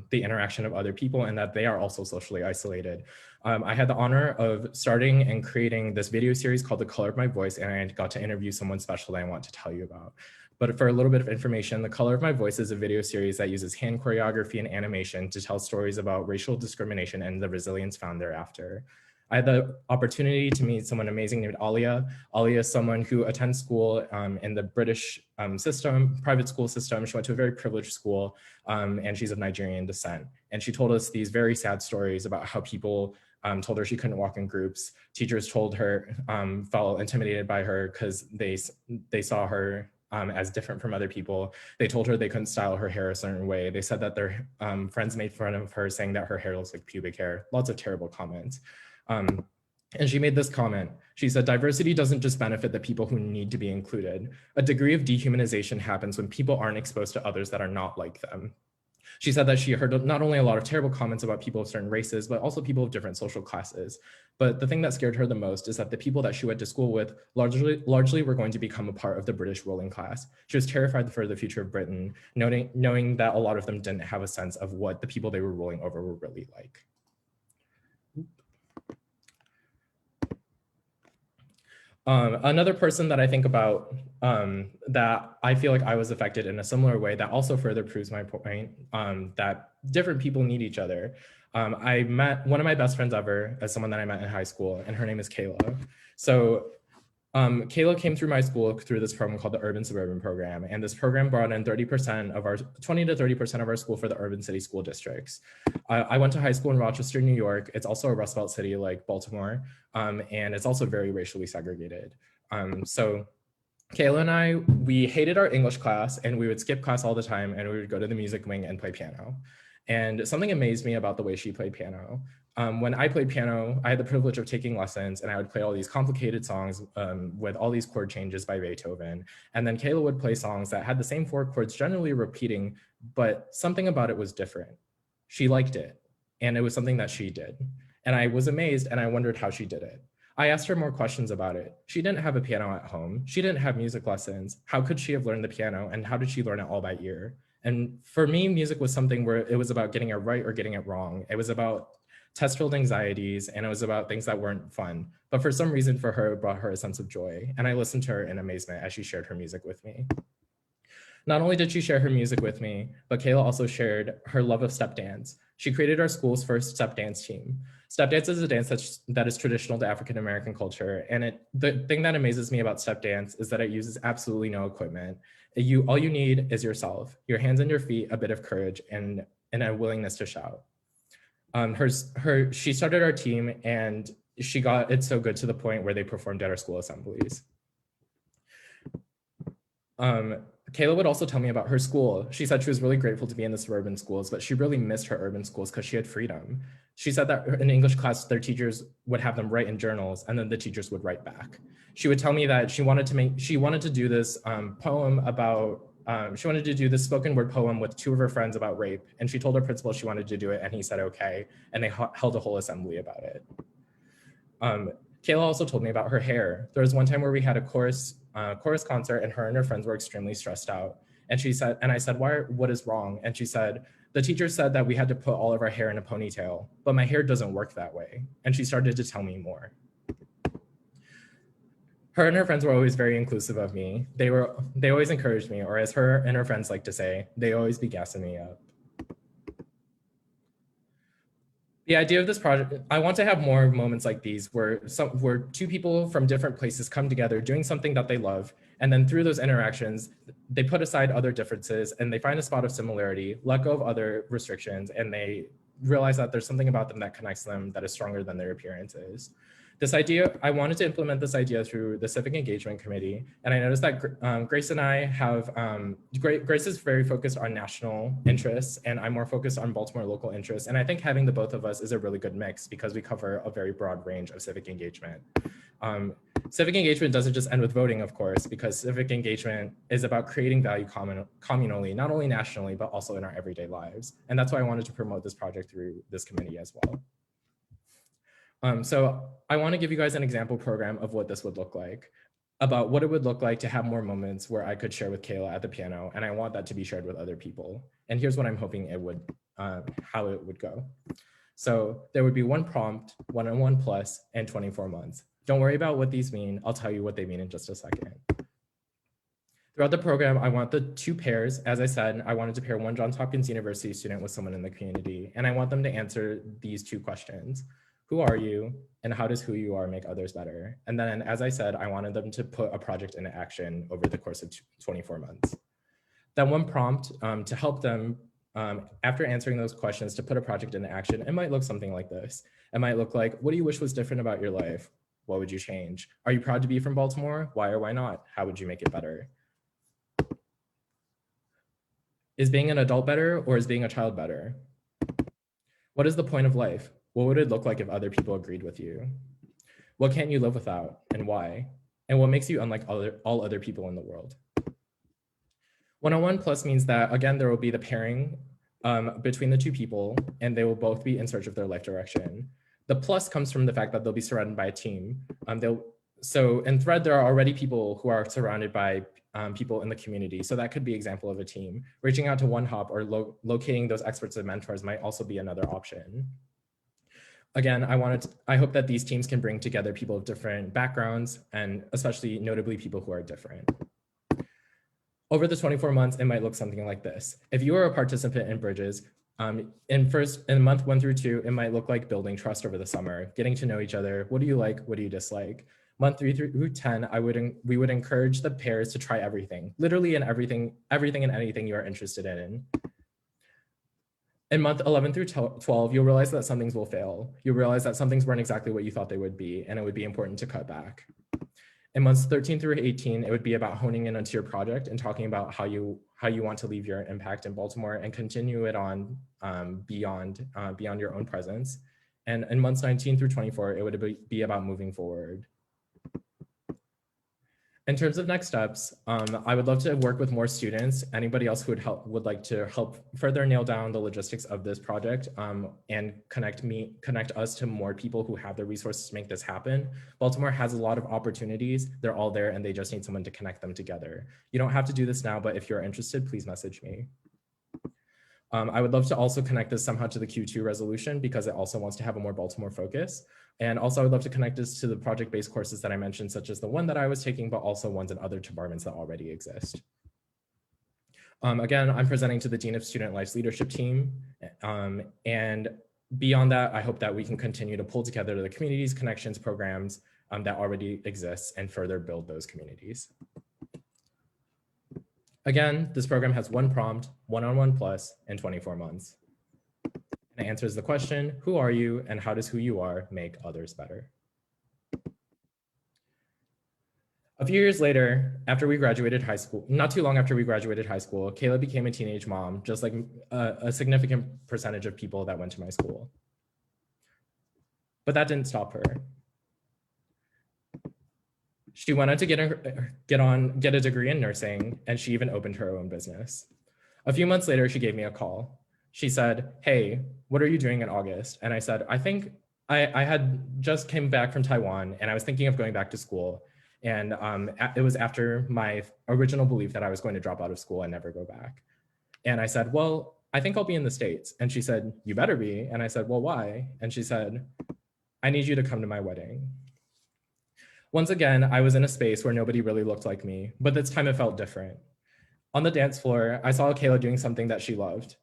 S: the interaction of other people and that they are also socially isolated. I had the honor of starting and creating this video series called The Color of My Voice, and I got to interview someone special that I want to tell you about. But for a little bit of information, The Color of My Voice is a video series that uses hand choreography and animation to tell stories about racial discrimination and the resilience found thereafter. I had the opportunity to meet someone amazing named Alia. Alia is someone who attends school in the British private school system. She went to a very privileged school, and she's of Nigerian descent. And she told us these very sad stories about how people told her she couldn't walk in groups. Teachers told her, felt intimidated by her because they saw her as different from other people. They told her they couldn't style her hair a certain way. They said that their friends made fun of her, saying that her hair looks like pubic hair. Lots of terrible comments. And she made this comment. She said, "Diversity doesn't just benefit the people who need to be included. A degree of dehumanization happens when people aren't exposed to others that are not like them." She said that she heard not only a lot of terrible comments about people of certain races, but also people of different social classes. But the thing that scared her the most is that the people that she went to school with largely were going to become a part of the British ruling class. She was terrified for the future of Britain, knowing that a lot of them didn't have a sense of what the people they were ruling over were really like. Another person that I think about that I feel like I was affected in a similar way that also further proves my point that different people need each other. I met one of my best friends ever as someone that I met in high school, and her name is Kayla. So Kayla came through my school through this program called the Urban Suburban Program. And this program brought in 20 to 30% of our school for the urban city school districts. I went to high school in Rochester, New York. It's also a Rust Belt city like Baltimore. And it's also very racially segregated. So Kayla and I, we hated our English class and we would skip class all the time and we would go to the music wing and play piano. And something amazed me about the way she played piano. When I played piano, I had the privilege of taking lessons and I would play all these complicated songs with all these chord changes by Beethoven. And then Kayla would play songs that had the same 4 chords generally repeating, but something about it was different. She liked it and it was something that she did. And I was amazed and I wondered how she did it. I asked her more questions about it. She didn't have a piano at home. She didn't have music lessons. How could she have learned the piano and how did she learn it all by ear? And for me, music was something where it was about getting it right or getting it wrong. It was about test-filled anxieties and it was about things that weren't fun. But for some reason for her, it brought her a sense of joy. And I listened to her in amazement as she shared her music with me. Not only did she share her music with me, but Kayla also shared her love of step dance. She created our school's first step dance team. Step dance is a dance that is traditional to African-American culture. And the thing that amazes me about step dance is that it uses absolutely no equipment. All you need is yourself, your hands and your feet, a bit of courage, and a willingness to shout. She started our team and she got it so good to the point where they performed at our school assemblies. Kayla would also tell me about her school. She said she was really grateful to be in the suburban schools, but she really missed her urban schools because she had freedom. She said that in English class, their teachers would have them write in journals and then the teachers would write back. She would tell me that she wanted to do this poem about, she wanted to do this spoken word poem with 2 of her friends about rape. And she told her principal she wanted to do it and he said, okay. And they held a whole assembly about it. Kayla also told me about her hair. There was one time where we had a chorus concert and her friends were extremely stressed out. And she said, and I said, what is wrong? And she said, the teacher said that we had to put all of our hair in a ponytail, but my hair doesn't work that way. And she started to tell me more. Her and her friends were always very inclusive of me. They always encouraged me, or as her and her friends like to say, they always be gassing me up. The idea of this project, I want to have more moments like these where 2 people from different places come together doing something that they love. And then through those interactions, they put aside other differences and they find a spot of similarity, let go of other restrictions, and they realize that there's something about them that connects them that is stronger than their appearances. This idea, I wanted to implement this idea through the Civic Engagement Committee. And I noticed that Grace and I have, Grace is very focused on national interests and I'm more focused on Baltimore local interests. And I think having the both of us is a really good mix because we cover a very broad range of civic engagement. Civic engagement doesn't just end with voting, of course, because civic engagement is about creating value communally, not only nationally, but also in our everyday lives. And that's why I wanted to promote this project through this committee as well. So I want to give you guys an example program of what this would look like, about what it would look like to have more moments where I could share with Kayla at the piano, and I want that to be shared with other people. And here's what I'm hoping it would, how it would go. So there would be 1 prompt, 1-on-1 plus, and 24 months. Don't worry about what these mean. I'll tell you what they mean in just a second. Throughout the program, I want the 2 pairs. As I said, I wanted to pair 1 Johns Hopkins University student with someone in the community, and I want them to answer these 2 questions. Who are you, and how does who you are make others better? And then, as I said, I wanted them to put a project into action over the course of 24 months. That 1 prompt to help them, after answering those questions, to put a project into action, it might look something like this. It might look like, what do you wish was different about your life? What would you change? Are you proud to be from Baltimore? Why or why not? How would you make it better? Is being an adult better, or is being a child better? What is the point of life? What would it look like if other people agreed with you? What can't you live without, and why? And what makes you unlike all other people in the world? 1-on-1 plus means that, again, there will be the pairing between the two people, and they will both be in search of their life direction. The plus comes from the fact that they'll be surrounded by a team. So in Thread, there are already people who are surrounded by people in the community. So that could be an example of a team. Reaching out to One Hop or locating those experts and mentors might also be another option. Again, I hope that these teams can bring together people of different backgrounds, and especially notably people who are different. Over the 24 months, it might look something like this. If you are a participant in Bridges, in month 1 through 2, it might look like building trust over the summer, getting to know each other. What do you like? What do you dislike? Month 3 through 10, we would encourage the pairs to try everything, literally in everything and anything you are interested in. In month 11 through 12, you'll realize that some things will fail. You'll realize that some things weren't exactly what you thought they would be, and it would be important to cut back. In months 13 through 18, it would be about honing in onto your project and talking about how you want to leave your impact in Baltimore and continue it on beyond your own presence. And in months 19 through 24, it would be about moving forward. In terms of next steps, I would love to work with more students. Anybody else who would like to help further nail down the logistics of this project and connect us to more people who have the resources to make this happen. Baltimore has a lot of opportunities. They're all there, and they just need someone to connect them together. You don't have to do this now, but if you're interested, please message me. I would love to also connect this somehow to the Q2 resolution, because it also wants to have a more Baltimore focus. And also I would love to connect this to the project-based courses that I mentioned, such as the one that I was taking, but also ones in other departments that already exist. Again, I'm presenting to the Dean of Student Life's leadership team. And beyond that, I hope that we can continue to pull together the communities, connections, programs that already exist and further build those communities. Again, this program has one prompt, one-on-one plus, and 24 months. And it answers the question, who are you and how does who you are make others better? A few years later, after we graduated high school, not too long after we graduated high school, Kayla became a teenage mom, just like a significant percentage of people that went to my school. But that didn't stop her. She wanted to get a degree in nursing, and she even opened her own business. A few months later, she gave me a call. She said, "Hey, what are you doing in August?" And I said, "I think I had just came back from Taiwan, and I was thinking of going back to school. And it was after my original belief that I was going to drop out of school and never go back." And I said, "Well, I think I'll be in the States." And she said, "You better be." And I said, "Well, why?" And she said, "I need you to come to my wedding." Once again, I was in a space where nobody really looked like me, but this time it felt different. On the dance floor, I saw Kayla doing something that she loved.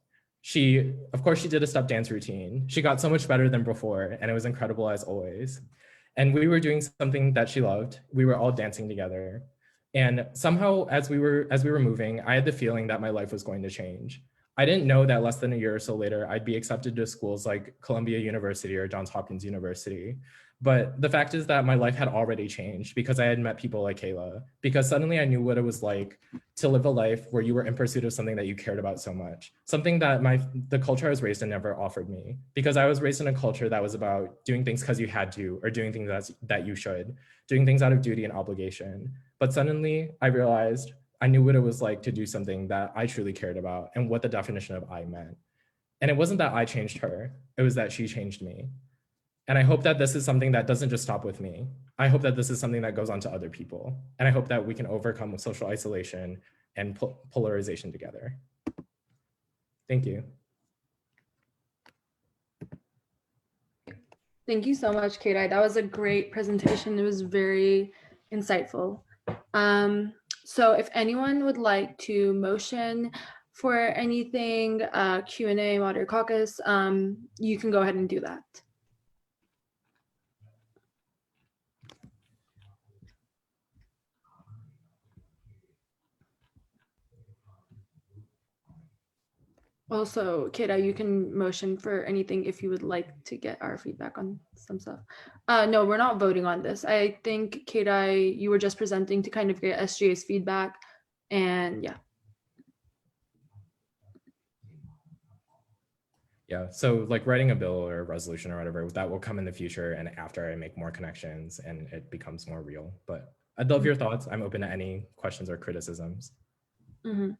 S: Of course, she did a step dance routine. She got so much better than before, and it was incredible as always. And we were doing something that she loved. We were all dancing together. And somehow, as we were moving, I had the feeling that my life was going to change. I didn't know that less than a year or so later, I'd be accepted to schools like Columbia University or Johns Hopkins University. But the fact is that my life had already changed because I had met people like Kayla, because suddenly I knew what it was like to live a life where you were in pursuit of something that you cared about so much, something that the culture I was raised in never offered me, because I was raised in a culture that was about doing things because you had to, or doing things that you should, doing things out of duty and obligation. But suddenly I realized I knew what it was like to do something that I truly cared about and what the definition of I meant. And it wasn't that I changed her, it was that she changed me. And I hope that this is something that doesn't just stop with me. I hope that this is something that goes on to other people. And I hope that we can overcome social isolation and polarization together. Thank you.
D: Thank you so much, Kate. That was a great presentation. It was very insightful. So if anyone would like to motion for anything, Q&A, Moderator Caucus, you can go ahead and do that. Also, Kira, you can motion for anything if you would like to get our feedback on some stuff. No, we're not voting on this. I think, Kira, you were just presenting to kind of get SGA's feedback, and yeah.
S: Yeah, so like writing a bill or a resolution or whatever, that will come in the future and after I make more connections and it becomes more real. But I'd love your thoughts. I'm open to any questions or criticisms.
D: Mm-hmm.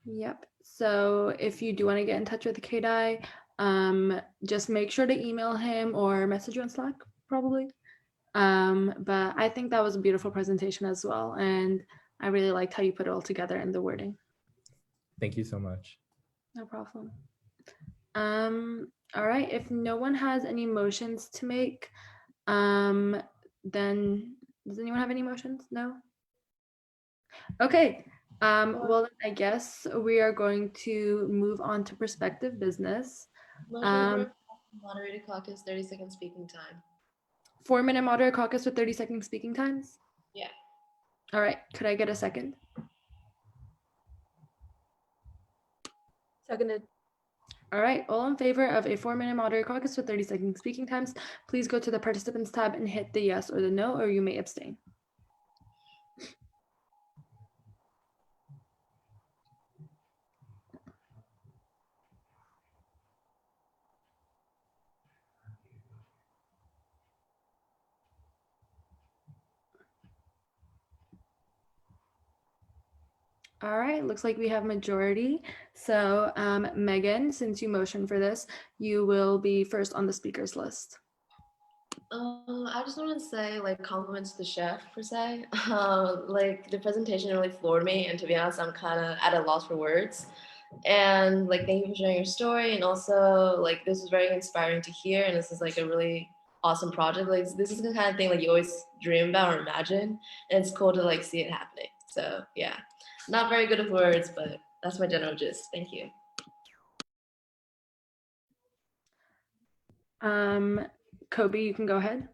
D: Yep. So if you do want to get in touch with KDI, just make sure to email him or message you on Slack, probably. But I think that was a beautiful presentation as well. And I really liked how you put it all together in the wording.
S: Thank you so much.
D: No problem. All right, if no one has any motions to make, then does anyone have any motions? No? Okay, well, then I guess we are going to move on to prospective business.
H: Motion for moderated caucus, 30-second speaking time.
D: 4-minute moderated caucus with 30-second speaking times?
H: Yeah.
D: All right, could I get a second?
P: Seconded.
D: All right, all in favor of a 4-minute moderated caucus with 30-second speaking times, please go to the participants tab and hit the yes or the no, or you may abstain. All right, looks like we have majority. So Megan, since you motioned for this, you will be first on the speakers list.
H: I just want to say, like, compliments to the chef per se. Like, the presentation really floored me, and to be honest, I'm kind of at a loss for words. And like, thank you for sharing your story, and also like, this is very inspiring to hear, and this is like a really awesome project. Like, this is the kind of thing like you always dream about or imagine, and it's cool to like see it happening. So yeah, not very good with words, but that's my general gist. Thank you.
D: Kobe, you can go ahead.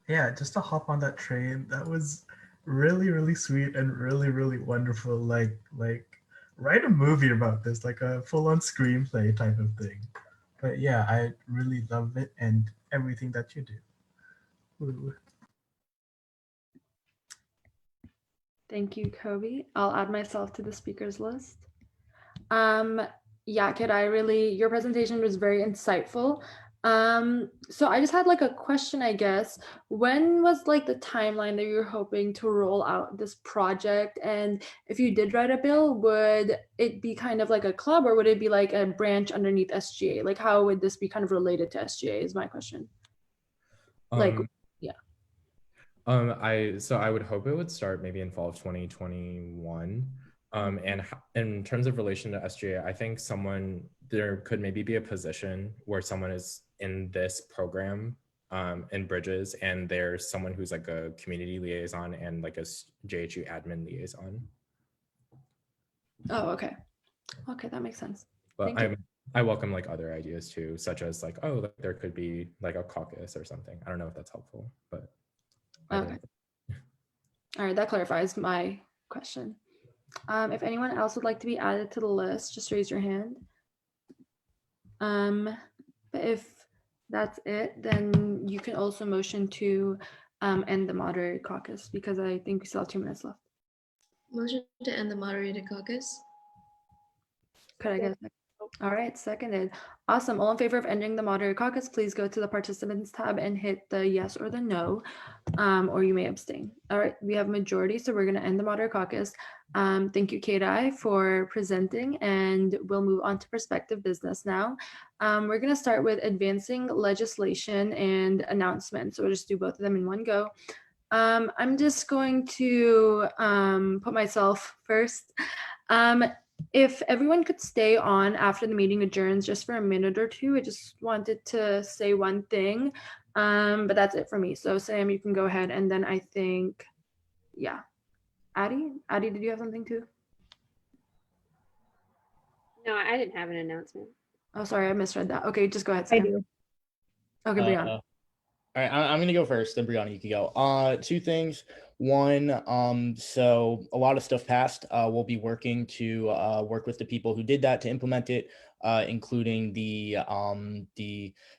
K: Yeah, just to hop on that train, that was really, really sweet and really, really wonderful. Like write a movie about this, like a full-on screenplay type of thing. But yeah, I really love it and everything that you do. Ooh.
D: Thank you, Kobe. I'll add myself to the speakers list. Yeah, Kid, your presentation was very insightful. So I just had like a question, I guess. When was like the timeline that you were hoping to roll out this project? And if you did write a bill, would it be kind of like a club, or would it be like a branch underneath SGA? Like, how would this be kind of related to SGA is my question. Like, yeah.
S: So I would hope it would start maybe in fall of 2021. And in terms of relation to SGA, I think there could maybe be a position where someone is in this program in Bridges, and there's someone who's like a community liaison and like a JHU admin liaison.
D: Oh, okay. Okay, that makes sense.
S: But I welcome like other ideas too, such as like, oh, like, there could be like a caucus or something. I don't know if that's helpful, but.
D: Okay. All right, that clarifies my question. If anyone else would like to be added to the list, just raise your hand. But if that's it, then you can also motion to end the moderated caucus, because I think we still have 2 minutes left.
H: Motion to end the moderated caucus.
D: Could I get a second? All right, seconded. Awesome. All in favor of ending the moderated caucus, please go to the participants tab and hit the yes or the no, or you may abstain. All right, we have majority, so we're going to end the moderated caucus. Thank you, Kati, for presenting, and we'll move on to prospective business now. We're going to start with advancing legislation and announcements. So we'll just do both of them in one go. I'm just going to put myself first. If everyone could stay on after the meeting adjourns just for a minute or two, I just wanted to say one thing, but that's it for me. So Sam, you can go ahead, and then I think, yeah. Addie, did you have something too?
R: No, I didn't have an announcement.
D: Oh, sorry, I misread that. Okay, just go ahead, Sam.
A: I do.
D: Okay, Brianna.
F: All right, I'm gonna go first, then Brianna, you can go. 2 things. One, so a lot of stuff passed. We'll be working to work with the people who did that to implement it, including the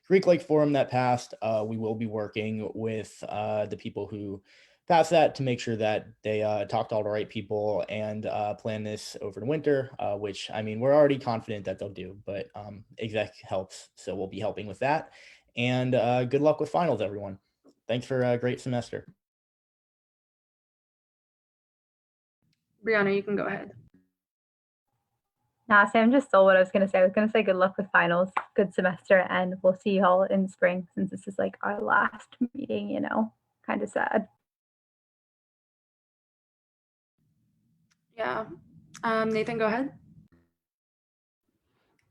F: Greek Lake Forum that passed. We will be working with the people who passed that to make sure that they talk to all the right people and plan this over the winter, which, I mean, we're already confident that they'll do, but exec helps, so we'll be helping with that. And good luck with finals, everyone. Thanks for a great semester.
D: Brianna, you can go ahead.
A: Nah, Sam just stole what I was gonna say. I was gonna say good luck with finals, good semester, and we'll see y'all in spring since this is like our last meeting, you know, kind of sad.
D: Yeah. Nathan, go ahead.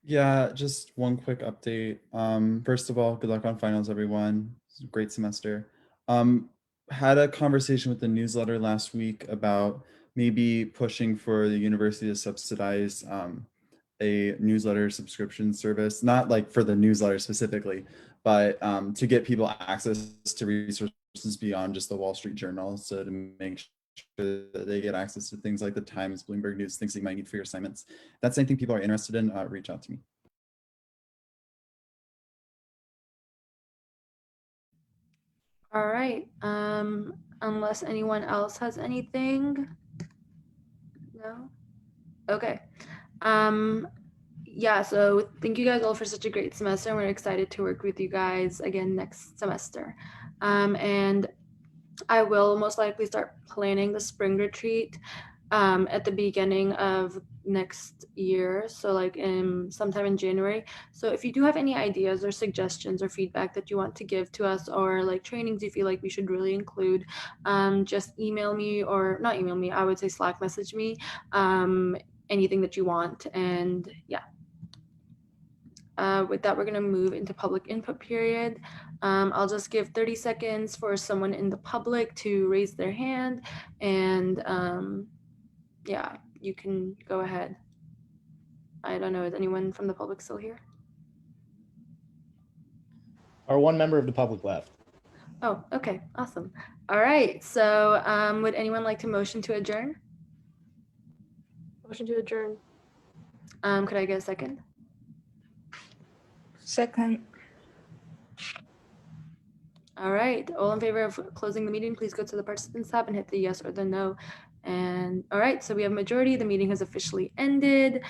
L: Yeah, just one quick update. First of all, good luck on finals, everyone. It's a great semester. Had a conversation with the newsletter last week about maybe pushing for the university to subsidize a newsletter subscription service, not like for the newsletter specifically, but to get people access to resources beyond just the Wall Street Journal, so to make sure that they get access to things like the Times, Bloomberg News, things that you might need for your assignments. If that's anything people are interested in, reach out to me.
D: All right. Unless anyone else has anything. No? Okay. Yeah, so thank you guys all for such a great semester. We're excited to work with you guys again next semester. And I will most likely start planning the spring retreat at the beginning of next year, so like sometime in January. So if you do have any ideas or suggestions or feedback that you want to give to us, or like trainings you feel like we should really include, just email me, or not email me, I would say Slack message me, anything that you want. And yeah, with that, we're going to move into public input period. I'll just give 30 seconds for someone in the public to raise their hand, and yeah, you can go ahead. I don't know, is anyone from the public still here?
F: Our one member of the public left.
D: Oh, okay, awesome. All right, so would anyone like to motion to adjourn?
P: Motion to adjourn.
D: Could I get a second?
C: Second.
D: All right, all in favor of closing the meeting, please go to the participants tab and hit the yes or the no. And all right, so we have majority. The meeting has officially ended.